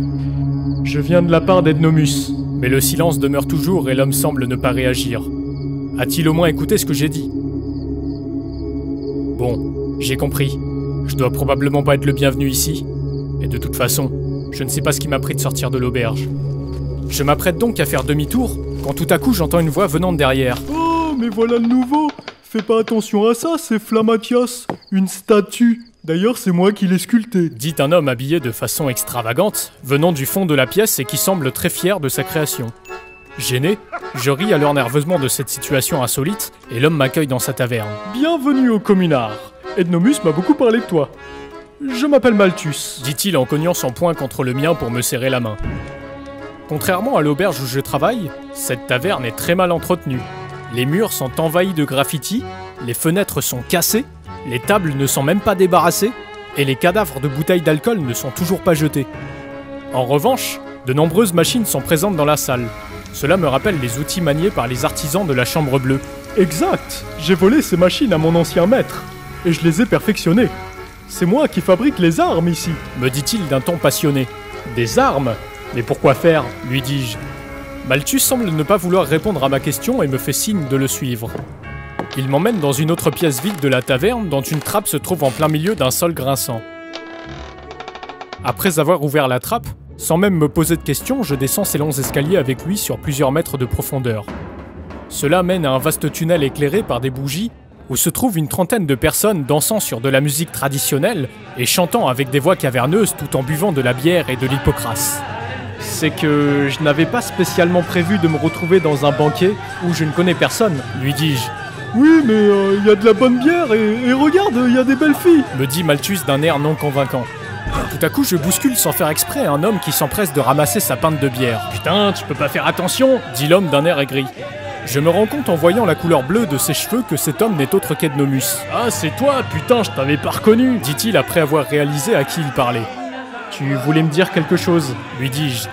Je viens de la part d'Ednomus. Mais le silence demeure toujours et l'homme semble ne pas réagir. A-t-il au moins écouté ce que j'ai dit? Bon, j'ai compris. Je dois probablement pas être le bienvenu ici. Et de toute façon, je ne sais pas ce qui m'a pris de sortir de l'auberge. Je m'apprête donc à faire demi-tour, quand tout à coup j'entends une voix venant de derrière. Oh, mais voilà le nouveau! Fais pas attention à ça, c'est Flammatios, une statue. D'ailleurs, c'est moi qui l'ai sculpté. Dit un homme habillé de façon extravagante, venant du fond de la pièce et qui semble très fier de sa création. Gêné, je ris alors nerveusement de cette situation insolite, et l'homme m'accueille dans sa taverne. Bienvenue au communard. Ednomus m'a beaucoup parlé de toi. Je m'appelle Malthus, dit-il en cognant son poing contre le mien pour me serrer la main. Contrairement à l'auberge où je travaille, cette taverne est très mal entretenue. Les murs sont envahis de graffitis, les fenêtres sont cassées, les tables ne sont même pas débarrassées, et les cadavres de bouteilles d'alcool ne sont toujours pas jetés. En revanche, de nombreuses machines sont présentes dans la salle. Cela me rappelle les outils maniés par les artisans de la Chambre Bleue. Exact. J'ai volé ces machines à mon ancien maître, et je les ai perfectionnées. C'est moi qui fabrique les armes ici, me dit-il d'un ton passionné. Des armes? Mais pourquoi faire? Lui dis-je. Malthus semble ne pas vouloir répondre à ma question et me fait signe de le suivre. Il m'emmène dans une autre pièce vide de la taverne dont une trappe se trouve en plein milieu d'un sol grinçant. Après avoir ouvert la trappe, sans même me poser de questions, je descends ces longs escaliers avec lui sur plusieurs mètres de profondeur. Cela mène à un vaste tunnel éclairé par des bougies où se trouve une trentaine de personnes dansant sur de la musique traditionnelle et chantant avec des voix caverneuses tout en buvant de la bière et de l'hypocrase. c'est que je n'avais pas spécialement prévu de me retrouver dans un banquet où je ne connais personne, lui dis-je. Oui, mais y a de la bonne bière et regarde, y a des belles filles. Me dit Malthus d'un air non convaincant. Tout à coup, je bouscule sans faire exprès un homme qui s'empresse de ramasser sa pinte de bière. Putain, tu peux pas faire attention, dit l'homme d'un air aigri. Je me rends compte en voyant la couleur bleue de ses cheveux que cet homme n'est autre qu'Ednomus. Ah, c'est toi, putain, je t'avais pas reconnu, dit-il après avoir réalisé à qui il parlait. Tu voulais me dire quelque chose, lui dis-je.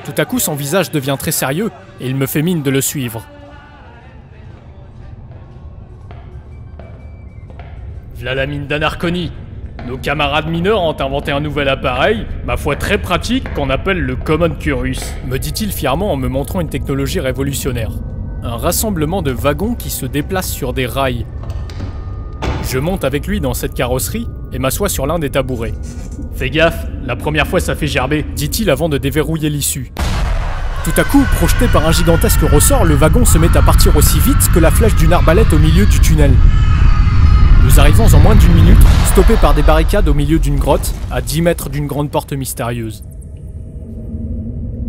Tout à coup, son visage devient très sérieux et il me fait mine de le suivre. V'là la mine d'Anarconie. Nos camarades mineurs ont inventé un nouvel appareil, ma foi très pratique, qu'on appelle le Common Curus, me dit-il fièrement en me montrant une technologie révolutionnaire. Un rassemblement de wagons qui se déplacent sur des rails. Je monte avec lui dans cette carrosserie et m'assois sur l'un des tabourets. Fais gaffe, la première fois ça fait gerber, dit-il avant de déverrouiller l'issue. Tout à coup, projeté par un gigantesque ressort, le wagon se met à partir aussi vite que la flèche d'une arbalète au milieu du tunnel. Nous arrivons en moins d'une minute, stoppés par des barricades au milieu d'une grotte, à 10 mètres d'une grande porte mystérieuse.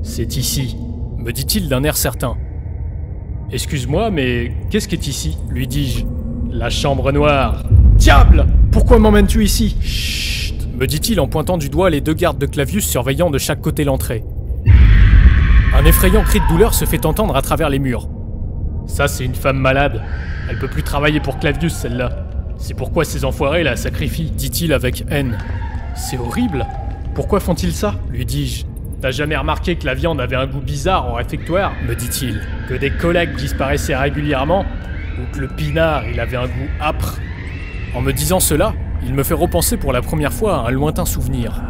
C'est ici, me dit-il d'un air certain. Excuse-moi, mais qu'est-ce qui est ici, lui dis-je. La chambre noire. Diable! Pourquoi m'emmènes-tu ici? Chut, me dit-il en pointant du doigt les deux gardes de Clavius surveillant de chaque côté l'entrée. Un effrayant cri de douleur se fait entendre à travers les murs. Ça, c'est une femme malade. Elle peut plus travailler pour Clavius, celle-là. C'est pourquoi ces enfoirés la sacrifient, dit-il avec haine. C'est horrible. Pourquoi font-ils ça? Lui dis-je. T'as jamais remarqué que la viande avait un goût bizarre en réfectoire? Me dit-il. Que des collègues disparaissaient régulièrement? Ou que le pinard, il avait un goût âpre? En me disant cela, il me fait repenser pour la première fois à un lointain souvenir.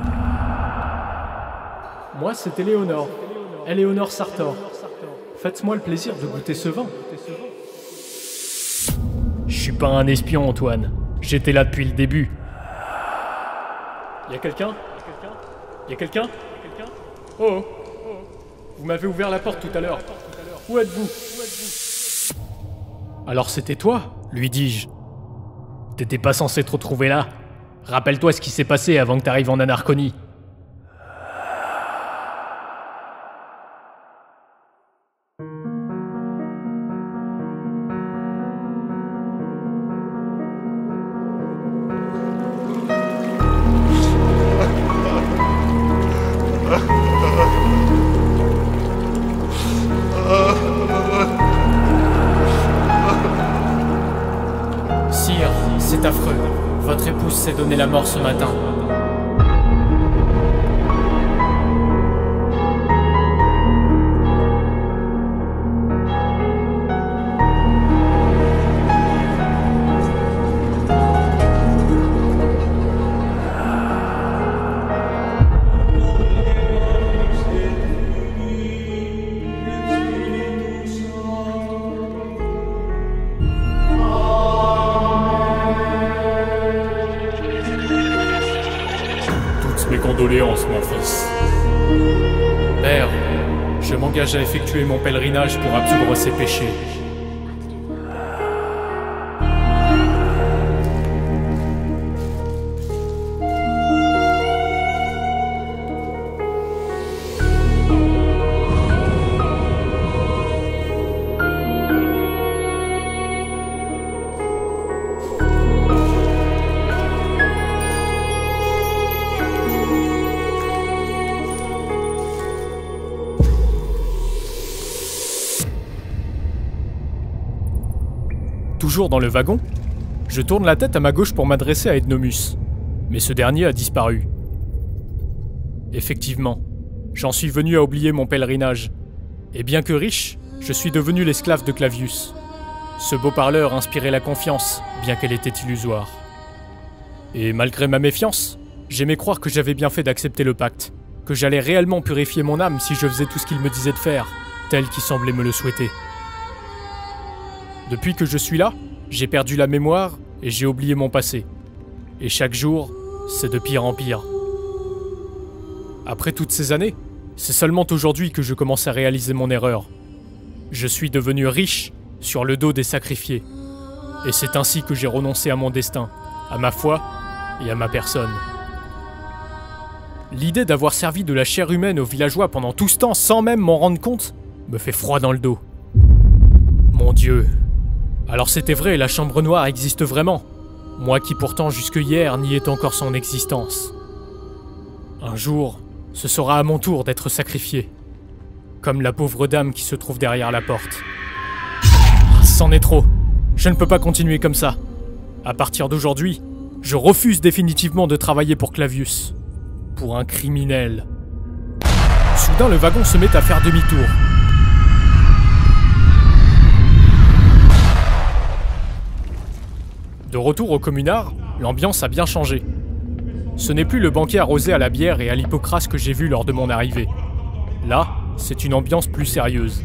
Moi, c'est Éléonore. Éléonore Sartor. Faites-moi le plaisir de goûter ce vin. Je suis pas un espion, Antoine. J'étais là depuis le début. Y'a quelqu'un? Y'a quelqu'un? Oh! Vous m'avez ouvert la porte tout à l'heure. Où êtes-vous? Alors c'était toi, lui dis-je. T'étais pas censé te retrouver là. Rappelle-toi ce qui s'est passé avant que t'arrives en Anarconie. Sire, c'est affreux. Votre épouse s'est donné la mort ce matin. Mes condoléances, mon fils. Père, je m'engage à effectuer mon pèlerinage pour absoudre ses péchés. Toujours dans le wagon, je tourne la tête à ma gauche pour m'adresser à Ednomus, mais ce dernier a disparu. Effectivement, j'en suis venu à oublier mon pèlerinage, et bien que riche, je suis devenu l'esclave de Clavius. Ce beau parleur inspirait la confiance, bien qu'elle était illusoire. Et malgré ma méfiance, j'aimais croire que j'avais bien fait d'accepter le pacte, que j'allais réellement purifier mon âme si je faisais tout ce qu'il me disait de faire, tel qu'il semblait me le souhaiter. Depuis que je suis là, j'ai perdu la mémoire et j'ai oublié mon passé. Et chaque jour, c'est de pire en pire. Après toutes ces années, c'est seulement aujourd'hui que je commence à réaliser mon erreur. Je suis devenu riche sur le dos des sacrifiés. Et c'est ainsi que j'ai renoncé à mon destin, à ma foi et à ma personne. L'idée d'avoir servi de la chair humaine aux villageois pendant tout ce temps sans même m'en rendre compte me fait froid dans le dos. Mon Dieu. Alors c'était vrai, la chambre noire existe vraiment. Moi qui pourtant jusque hier niais encore son existence. Un jour, ce sera à mon tour d'être sacrifié. Comme la pauvre dame qui se trouve derrière la porte. C'en est trop. Je ne peux pas continuer comme ça. À partir d'aujourd'hui, je refuse définitivement de travailler pour Clavius. Pour un criminel. Soudain, le wagon se met à faire demi-tour. De retour au communard, l'ambiance a bien changé. Ce n'est plus le banquet arrosé à la bière et à l'hypocrase que j'ai vu lors de mon arrivée. Là, c'est une ambiance plus sérieuse.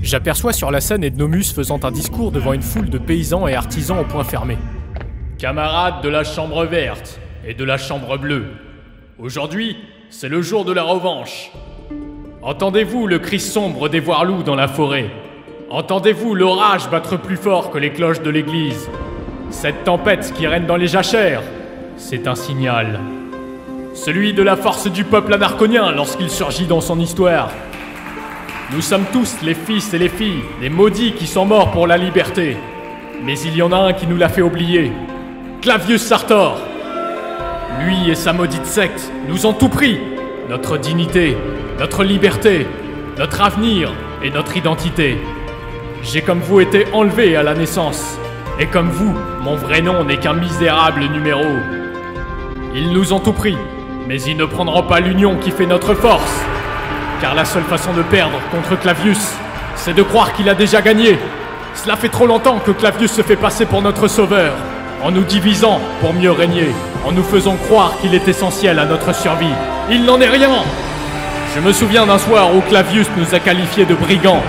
J'aperçois sur la scène Ednomus faisant un discours devant une foule de paysans et artisans au poing fermé. Camarades de la chambre verte et de la chambre bleue, aujourd'hui, c'est le jour de la revanche. Entendez-vous le cri sombre des voire-loups dans la forêt? Entendez-vous l'orage battre plus fort que les cloches de l'église? Cette tempête qui règne dans les jachères, c'est un signal. Celui de la force du peuple anarconien lorsqu'il surgit dans son histoire. Nous sommes tous les fils et les filles, les maudits qui sont morts pour la liberté. Mais il y en a un qui nous l'a fait oublier. Clavius Sartor. Lui et sa maudite secte nous ont tout pris. Notre dignité, notre liberté, notre avenir et notre identité. J'ai comme vous été enlevé à la naissance. Et comme vous, mon vrai nom n'est qu'un misérable numéro. Ils nous ont tout pris, mais ils ne prendront pas l'union qui fait notre force. Car la seule façon de perdre contre Clavius, c'est de croire qu'il a déjà gagné. Cela fait trop longtemps que Clavius se fait passer pour notre sauveur, en nous divisant pour mieux régner, en nous faisant croire qu'il est essentiel à notre survie. Il n'en est rien. Je me souviens d'un soir où Clavius nous a qualifiés de brigands.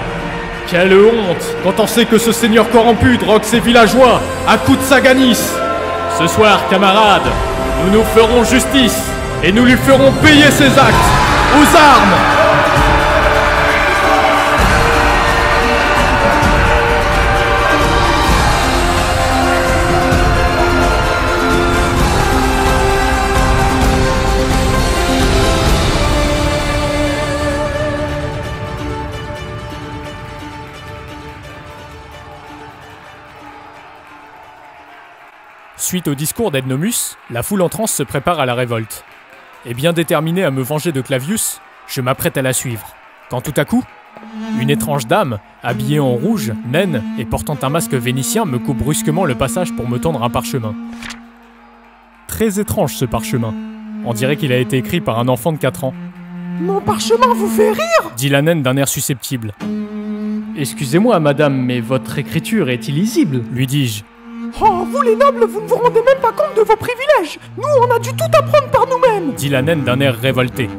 Quelle honte quand on sait que ce seigneur corrompu drogue ses villageois à coups de saganis. Ce soir, camarades, nous nous ferons justice et nous lui ferons payer ses actes. Aux armes! Suite au discours d'Ednomus, la foule en transe se prépare à la révolte. Et bien déterminé à me venger de Clavius, je m'apprête à la suivre. Quand tout à coup, une étrange dame, habillée en rouge, naine et portant un masque vénitien me coupe brusquement le passage pour me tendre un parchemin. Très étrange ce parchemin. On dirait qu'il a été écrit par un enfant de 4 ans. « Mon parchemin vous fait rire ?» dit la naine d'un air susceptible. « Excusez-moi, madame, mais votre écriture est illisible, » lui dis-je. Oh, vous les nobles, vous ne vous rendez même pas compte de vos privilèges. Nous, on a dû tout apprendre par nous-mêmes, dit la naine d'un air révolté.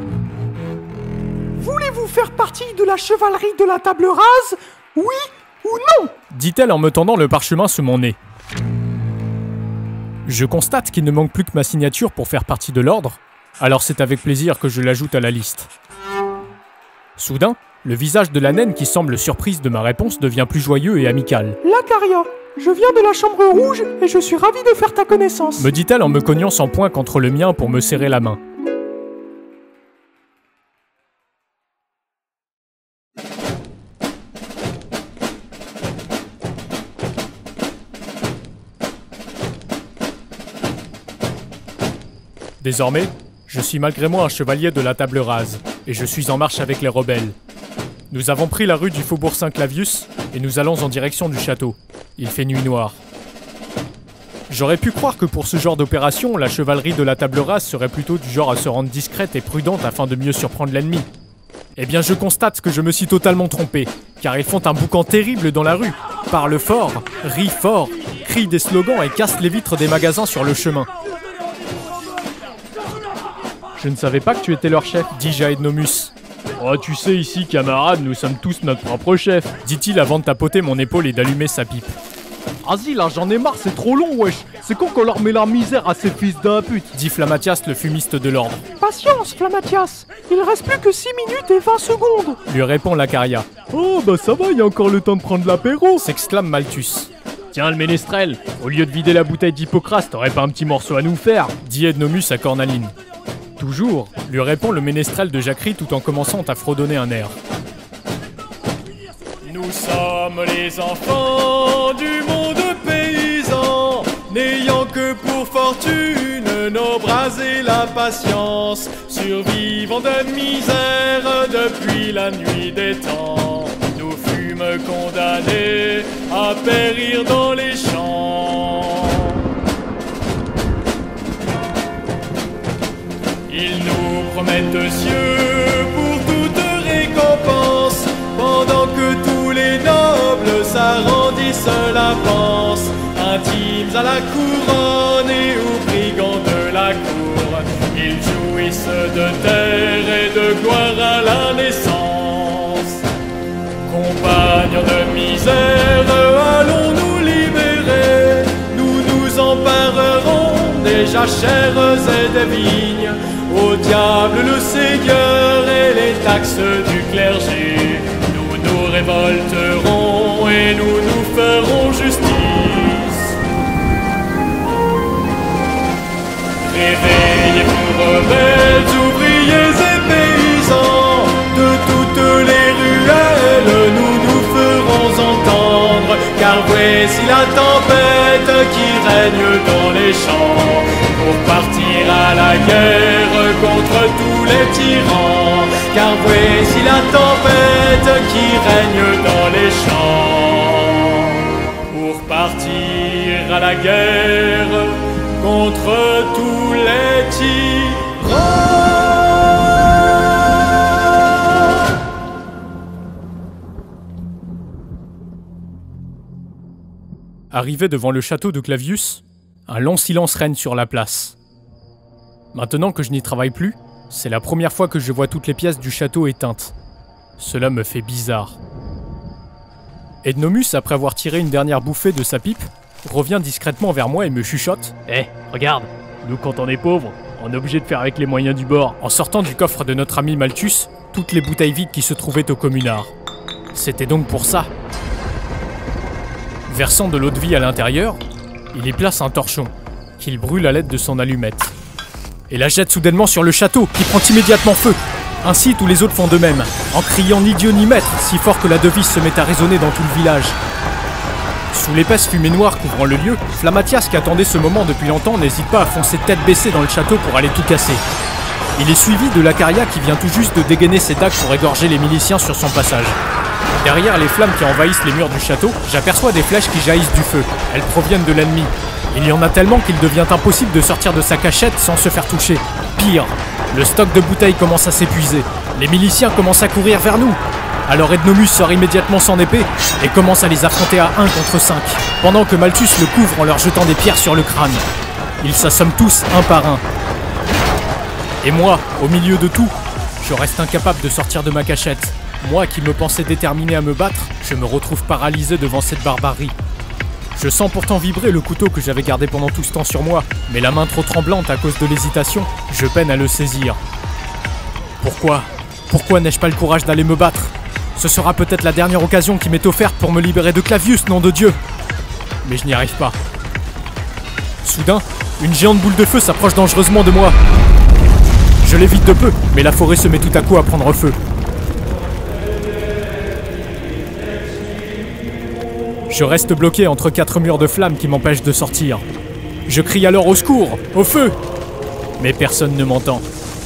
Voulez-vous faire partie de la chevalerie de la table rase? Oui ou non? Dit-elle en me tendant le parchemin sous mon nez. Je constate qu'il ne manque plus que ma signature pour faire partie de l'ordre, alors c'est avec plaisir que je l'ajoute à la liste. Soudain, le visage de la naine qui semble surprise de ma réponse devient plus joyeux et amical. Lacaria, je viens de la chambre rouge et je suis ravi de faire ta connaissance, me dit-elle en me cognant son poing contre le mien pour me serrer la main. Désormais, je suis malgré moi un chevalier de la table rase, et je suis en marche avec les rebelles. Nous avons pris la rue du Faubourg Saint-Clavius, et nous allons en direction du château. Il fait nuit noire. J'aurais pu croire que pour ce genre d'opération, la chevalerie de la table rase serait plutôt du genre à se rendre discrète et prudente afin de mieux surprendre l'ennemi. Eh bien je constate que je me suis totalement trompé, car ils font un boucan terrible dans la rue, parlent fort, rient fort, crient des slogans et cassent les vitres des magasins sur le chemin. Je ne savais pas que tu étais leur chef, dis-je à Ednomus. Oh, tu sais, ici, camarade, nous sommes tous notre propre chef, dit-il avant de tapoter mon épaule et d'allumer sa pipe. Vas-y, là, j'en ai marre, c'est trop long, wesh. C'est con qu'on leur met la misère à ces fils d'un pute, dit Flammatias, le fumiste de l'ordre. Patience, Flammatias, il reste plus que 6 minutes et 20 secondes, lui répond Lacaria. Oh, bah ça va, il y a encore le temps de prendre l'apéro, s'exclame Malthus. Tiens, le ménestrel, au lieu de vider la bouteille d'Hippocrate, t'aurais pas un petit morceau à nous faire, dit Ednomus à Cornaline. Toujours, lui répond le ménestrel de Jacquerie tout en commençant à fredonner un air. Nous sommes les enfants du monde paysan, n'ayant que pour fortune nos bras et la patience, survivant de misère depuis la nuit des temps. Nous fûmes condamnés à périr dans les champs. Ils nous promettent de cieux pour toute récompense, pendant que tous les nobles s'arrondissent la panse, intimes à la couronne et aux brigands de la cour. Ils jouissent de terre et de gloire à la naissance. Compagnons de misère, allons nous libérer. Nous nous emparerons des jachères et des vignes. Au diable le Seigneur et les taxes du clergé. Nous nous révolterons et nous nous ferons justice. Réveillez-vous rebelles, ouvriers et paysans, de toutes les ruelles nous nous ferons entendre. Car voici la tempête qui règne dans les champs, pour partir à la guerre contre tous les tyrans. Car voici la tempête qui règne dans les champs, pour partir à la guerre contre tous les tyrans. Arrivé devant le château de Clavius, un long silence règne sur la place. Maintenant que je n'y travaille plus, c'est la première fois que je vois toutes les pièces du château éteintes. Cela me fait bizarre. Ednomus, après avoir tiré une dernière bouffée de sa pipe, revient discrètement vers moi et me chuchote. « Hé, regarde, nous quand on est pauvre, on est obligé de faire avec les moyens du bord. » En sortant du coffre de notre ami Malthus, toutes les bouteilles vides qui se trouvaient au communard. C'était donc pour ça. Versant de l'eau de vie à l'intérieur, il y place un torchon, qu'il brûle à l'aide de son allumette. Et la jette soudainement sur le château, qui prend immédiatement feu. Ainsi, tous les autres font de même, en criant ni Dieu ni maître, si fort que la devise se met à résonner dans tout le village. Sous l'épaisse fumée noire couvrant le lieu, Flammatias, qui attendait ce moment depuis longtemps, n'hésite pas à foncer tête baissée dans le château pour aller tout casser. Il est suivi de Lacaria qui vient tout juste de dégainer ses dagues pour égorger les miliciens sur son passage. Derrière les flammes qui envahissent les murs du château, j'aperçois des flèches qui jaillissent du feu. Elles proviennent de l'ennemi. Il y en a tellement qu'il devient impossible de sortir de sa cachette sans se faire toucher. Pire, le stock de bouteilles commence à s'épuiser. Les miliciens commencent à courir vers nous. Alors Ednomus sort immédiatement son épée et commence à les affronter à 1 contre 5, pendant que Malthus le couvre en leur jetant des pierres sur le crâne. Ils s'assomment tous un par un. Et moi, au milieu de tout, je reste incapable de sortir de ma cachette. Moi qui me pensais déterminé à me battre, je me retrouve paralysé devant cette barbarie. Je sens pourtant vibrer le couteau que j'avais gardé pendant tout ce temps sur moi, mais la main trop tremblante à cause de l'hésitation, je peine à le saisir. Pourquoi n'ai-je pas le courage d'aller me battre? Ce sera peut-être la dernière occasion qui m'est offerte pour me libérer de Clavius, nom de Dieu. Mais je n'y arrive pas. Soudain, une géante boule de feu s'approche dangereusement de moi. Je l'évite de peu, mais la forêt se met tout à coup à prendre feu. Je reste bloqué entre 4 murs de flammes qui m'empêchent de sortir. Je crie alors au secours, au feu! Mais personne ne m'entend.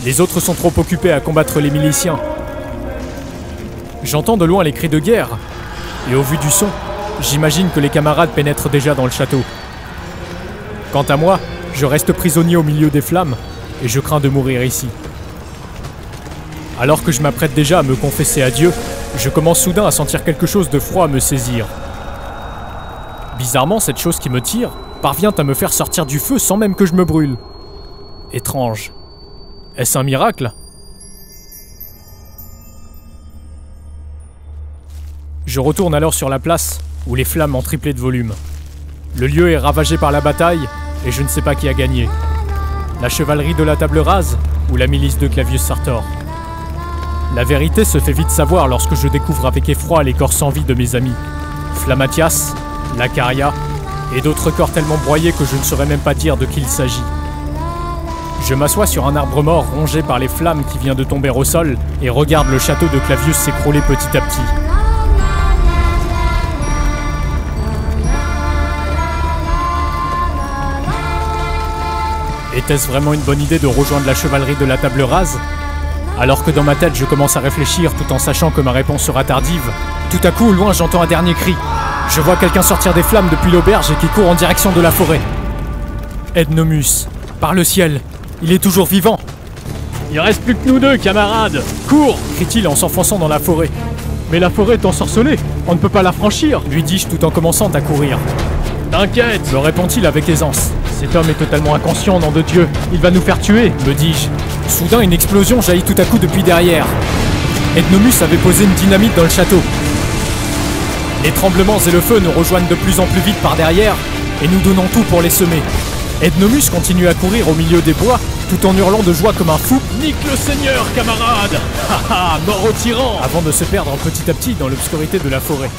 Les autres sont trop occupés à combattre les miliciens. J'entends de loin les cris de guerre, et au vu du son, j'imagine que les camarades pénètrent déjà dans le château. Quant à moi, je reste prisonnier au milieu des flammes, et je crains de mourir ici. Alors que je m'apprête déjà à me confesser à Dieu, je commence soudain à sentir quelque chose de froid me saisir. Bizarrement, cette chose qui me tire parvient à me faire sortir du feu sans même que je me brûle. Étrange. Est-ce un miracle ? Je retourne alors sur la place, où les flammes ont triplé de volume. Le lieu est ravagé par la bataille, et je ne sais pas qui a gagné. La chevalerie de la table rase, ou la milice de Clavius Sartor. La vérité se fait vite savoir lorsque je découvre avec effroi les corps sans vie de mes amis. Flammatias, Lacaria, et d'autres corps tellement broyés que je ne saurais même pas dire de qui il s'agit. Je m'assois sur un arbre mort rongé par les flammes qui vient de tomber au sol et regarde le château de Clavius s'écrouler petit à petit. Était-ce vraiment une bonne idée de rejoindre la chevalerie de la Table Rase? Alors que dans ma tête je commence à réfléchir tout en sachant que ma réponse sera tardive, tout à coup au loin j'entends un dernier cri. Je vois quelqu'un sortir des flammes depuis l'auberge et qui court en direction de la forêt. Ednomus, par le ciel, il est toujours vivant. Il reste plus que nous deux, camarades. Cours, crie-t-il en s'enfonçant dans la forêt. Mais la forêt est ensorcelée, on ne peut pas la franchir, lui dis-je tout en commençant à courir. T'inquiète, me répond-il avec aisance. Cet homme est totalement inconscient, nom de Dieu. Il va nous faire tuer, me dis-je. Soudain, une explosion jaillit tout à coup depuis derrière. Ednomus avait posé une dynamite dans le château. Les tremblements et le feu nous rejoignent de plus en plus vite par derrière, et nous donnons tout pour les semer. Ednomus continue à courir au milieu des bois, tout en hurlant de joie comme un fou. Nique le Seigneur, camarade! Haha, mort au tyran! Avant de se perdre petit à petit dans l'obscurité de la forêt.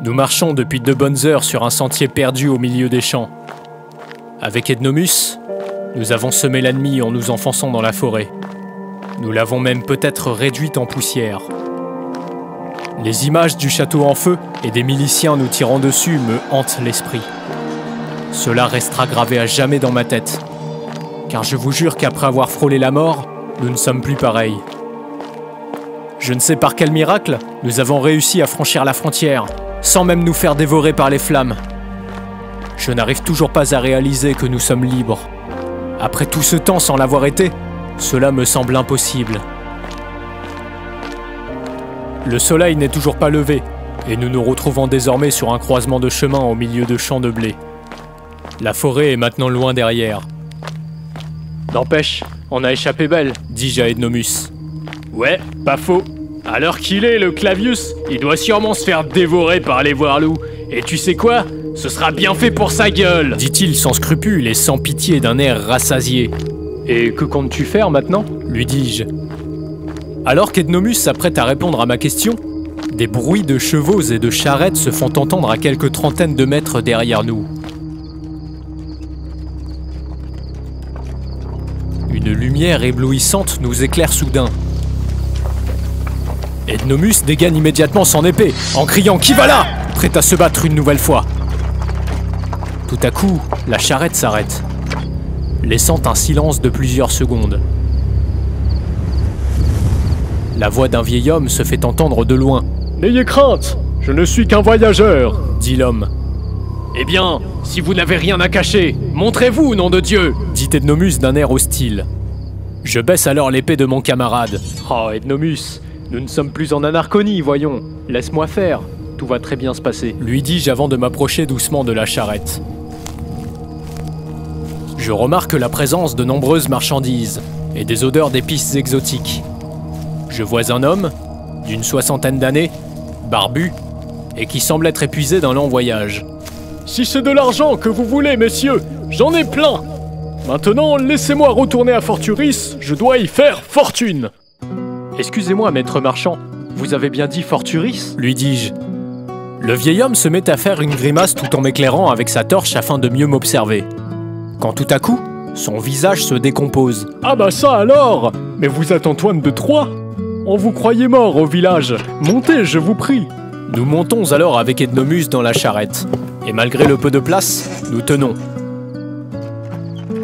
Nous marchons depuis 2 bonnes heures sur un sentier perdu au milieu des champs. Avec Ednomus, nous avons semé l'ennemi en nous enfonçant dans la forêt. Nous l'avons même peut-être réduite en poussière. Les images du château en feu et des miliciens nous tirant dessus me hantent l'esprit. Cela restera gravé à jamais dans ma tête. Car je vous jure qu'après avoir frôlé la mort, nous ne sommes plus pareils. Je ne sais par quel miracle, nous avons réussi à franchir la frontière, sans même nous faire dévorer par les flammes. Je n'arrive toujours pas à réaliser que nous sommes libres. Après tout ce temps sans l'avoir été, cela me semble impossible. Le soleil n'est toujours pas levé, et nous nous retrouvons désormais sur un croisement de chemin au milieu de champs de blé. La forêt est maintenant loin derrière. N'empêche, on a échappé belle, dis-je à Ednomus. Ouais, pas faux. À l'heure qu'il est, le Clavius, il doit sûrement se faire dévorer par les voire-loups. Et tu sais quoi? Ce sera bien fait pour sa gueule, dit-il sans scrupule et sans pitié d'un air rassasié. Et que comptes-tu faire maintenant? Lui dis-je. Alors qu'Ednomus s'apprête à répondre à ma question, des bruits de chevaux et de charrettes se font entendre à quelques trentaines de mètres derrière nous. Une lumière éblouissante nous éclaire soudain. Ednomus dégaine immédiatement son épée, en criant « Qui va là ?» prêt à se battre une nouvelle fois. Tout à coup, la charrette s'arrête, laissant un silence de plusieurs secondes. La voix d'un vieil homme se fait entendre de loin. « N'ayez crainte, je ne suis qu'un voyageur !» dit l'homme. « Eh bien, si vous n'avez rien à cacher, montrez-vous, nom de Dieu !» dit Ednomus d'un air hostile. Je baisse alors l'épée de mon camarade. « Oh, Ednomus, nous ne sommes plus en Anarchonie, voyons. Laisse-moi faire, tout va très bien se passer. » lui dis-je avant de m'approcher doucement de la charrette. Je remarque la présence de nombreuses marchandises et des odeurs d'épices exotiques. Je vois un homme, d'une 60aine d'années, barbu, et qui semble être épuisé d'un long voyage. « Si c'est de l'argent que vous voulez, messieurs, j'en ai plein. Maintenant, laissez-moi retourner à Forturis, je dois y faire fortune. » Excusez-moi, maître marchand, vous avez bien dit Forturis ? lui dis-je. Le vieil homme se met à faire une grimace tout en m'éclairant avec sa torche afin de mieux m'observer. Quand tout à coup, son visage se décompose. « Ah bah ça alors! Mais vous êtes Antoine de Troyes? On vous croyait mort au village. Montez, je vous prie. » Nous montons alors avec Ednomus dans la charrette. Et malgré le peu de place, nous tenons.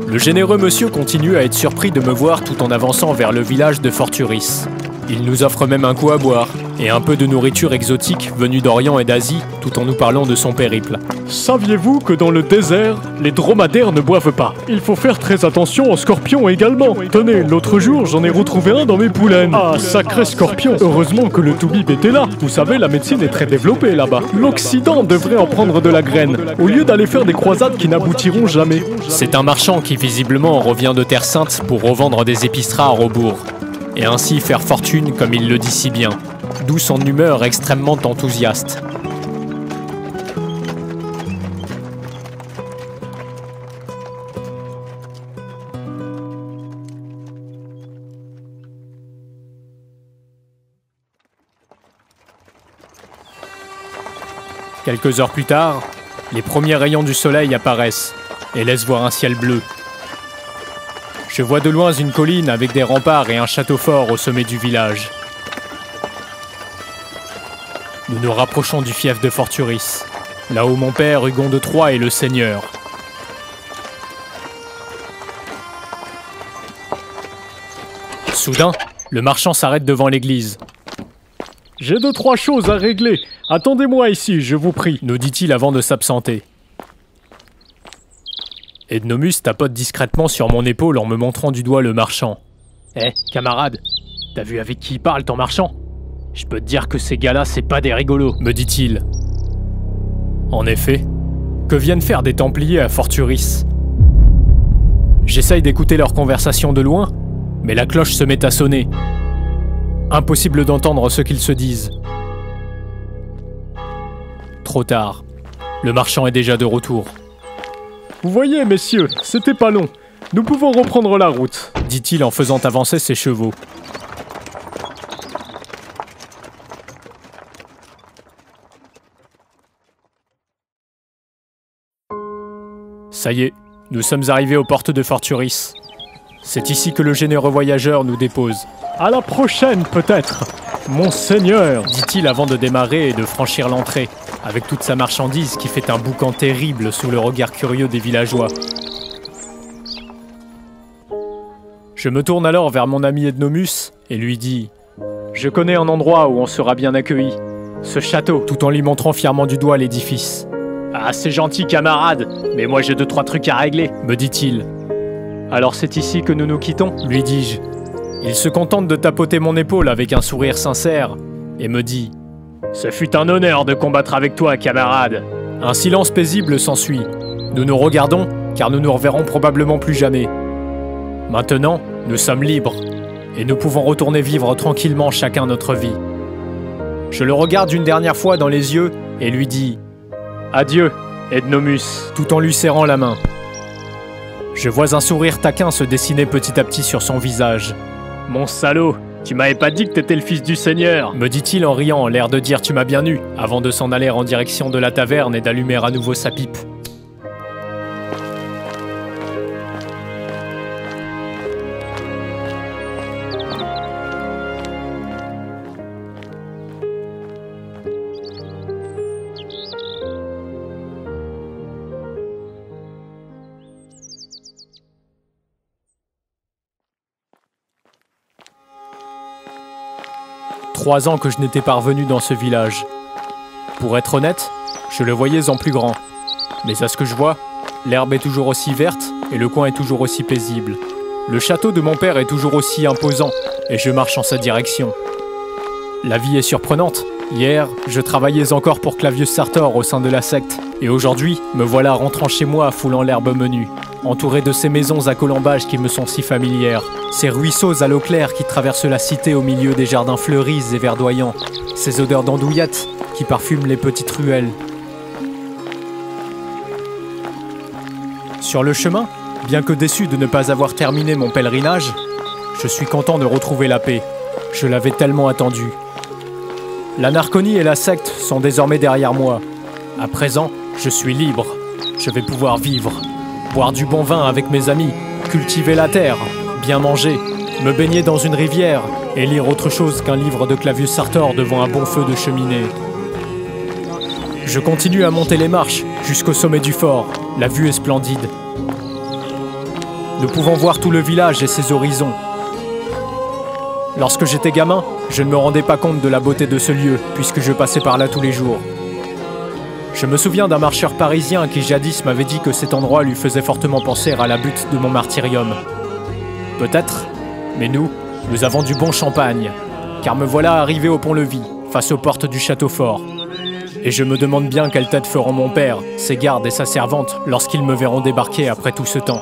Le généreux monsieur continue à être surpris de me voir tout en avançant vers le village de Forturis. Il nous offre même un coup à boire, et un peu de nourriture exotique venue d'Orient et d'Asie, tout en nous parlant de son périple. Saviez-vous que dans le désert, les dromadaires ne boivent pas? Il faut faire très attention aux scorpions également. Tenez, l'autre jour, j'en ai retrouvé un dans mes poulaines. Ah, sacré scorpion! Heureusement que le toubib était là. Vous savez, la médecine est très développée là-bas. L'Occident devrait en prendre de la graine, au lieu d'aller faire des croisades qui n'aboutiront jamais. C'est un marchand qui visiblement revient de Terre Sainte pour revendre des épices rares au bourg, et ainsi faire fortune comme il le dit si bien, d'où son humeur extrêmement enthousiaste. Quelques heures plus tard, les premiers rayons du soleil apparaissent et laissent voir un ciel bleu. Je vois de loin une colline avec des remparts et un château fort au sommet du village. Nous nous rapprochons du fief de Forturis, là où mon père Hugon de Troyes est le seigneur. Soudain, le marchand s'arrête devant l'église. « J'ai 2-3 choses à régler. Attendez-moi ici, je vous prie. » nous dit-il avant de s'absenter. Ednomus tapote discrètement sur mon épaule en me montrant du doigt le marchand. « Hé, camarade, t'as vu avec qui il parle ton marchand? Je peux te dire que ces gars-là, c'est pas des rigolos, me dit-il. En effet, que viennent faire des Templiers à Forturis? J'essaye d'écouter leur conversation de loin, mais la cloche se met à sonner. Impossible d'entendre ce qu'ils se disent. Trop tard. Le marchand est déjà de retour. Vous voyez, messieurs, c'était pas long. Nous pouvons reprendre la route, dit-il en faisant avancer ses chevaux. Ça y est, nous sommes arrivés aux portes de Forturis. C'est ici que le généreux voyageur nous dépose. À la prochaine, peut-être, monseigneur, dit-il avant de démarrer et de franchir l'entrée, avec toute sa marchandise qui fait un boucan terrible sous le regard curieux des villageois. Je me tourne alors vers mon ami Ednomus et lui dis « Je connais un endroit où on sera bien accueilli, ce château », tout en lui montrant fièrement du doigt l'édifice. « Ah, c'est gentil, camarade, mais moi j'ai 2-3 trucs à régler », me dit-il. « Alors c'est ici que nous nous quittons ?» lui dis-je. Il se contente de tapoter mon épaule avec un sourire sincère et me dit « Ce fut un honneur de combattre avec toi, camarade !» Un silence paisible s'ensuit. Nous nous regardons, car nous nous reverrons probablement plus jamais. Maintenant, nous sommes libres, et nous pouvons retourner vivre tranquillement chacun notre vie. Je le regarde une dernière fois dans les yeux et lui dis « Adieu, Ednomus !» tout en lui serrant la main. Je vois un sourire taquin se dessiner petit à petit sur son visage. « Mon salaud, tu m'avais pas dit que t'étais le fils du seigneur !» me dit-il en riant, l'air de dire « tu m'as bien eu !» avant de s'en aller en direction de la taverne et d'allumer à nouveau sa pipe. Trois ans que je n'étais pas revenu dans ce village. Pour être honnête, je le voyais en plus grand. Mais à ce que je vois, l'herbe est toujours aussi verte et le coin est toujours aussi paisible. Le château de mon père est toujours aussi imposant et je marche en sa direction. La vie est surprenante. Hier, je travaillais encore pour Clavius Sartor au sein de la secte. Et aujourd'hui, me voilà rentrant chez moi foulant l'herbe menue, entouré de ces maisons à colombages qui me sont si familières, ces ruisseaux à l'eau claire qui traversent la cité au milieu des jardins fleuris et verdoyants, ces odeurs d'andouillettes qui parfument les petites ruelles. Sur le chemin, bien que déçu de ne pas avoir terminé mon pèlerinage, je suis content de retrouver la paix. Je l'avais tellement attendue. La Narconie et la secte sont désormais derrière moi. À présent, je suis libre. Je vais pouvoir vivre. Boire du bon vin avec mes amis, cultiver la terre, bien manger, me baigner dans une rivière et lire autre chose qu'un livre de Clavius Sartor devant un bon feu de cheminée. Je continue à monter les marches jusqu'au sommet du fort. La vue est splendide. Nous pouvons voir tout le village et ses horizons. Lorsque j'étais gamin, je ne me rendais pas compte de la beauté de ce lieu, puisque je passais par là tous les jours. Je me souviens d'un marcheur parisien qui jadis m'avait dit que cet endroit lui faisait fortement penser à la butte de mon martyrium. Peut-être, mais nous avons du bon champagne, car me voilà arrivé au pont-levis, face aux portes du château fort. Et je me demande bien quelle tête feront mon père, ses gardes et sa servante lorsqu'ils me verront débarquer après tout ce temps.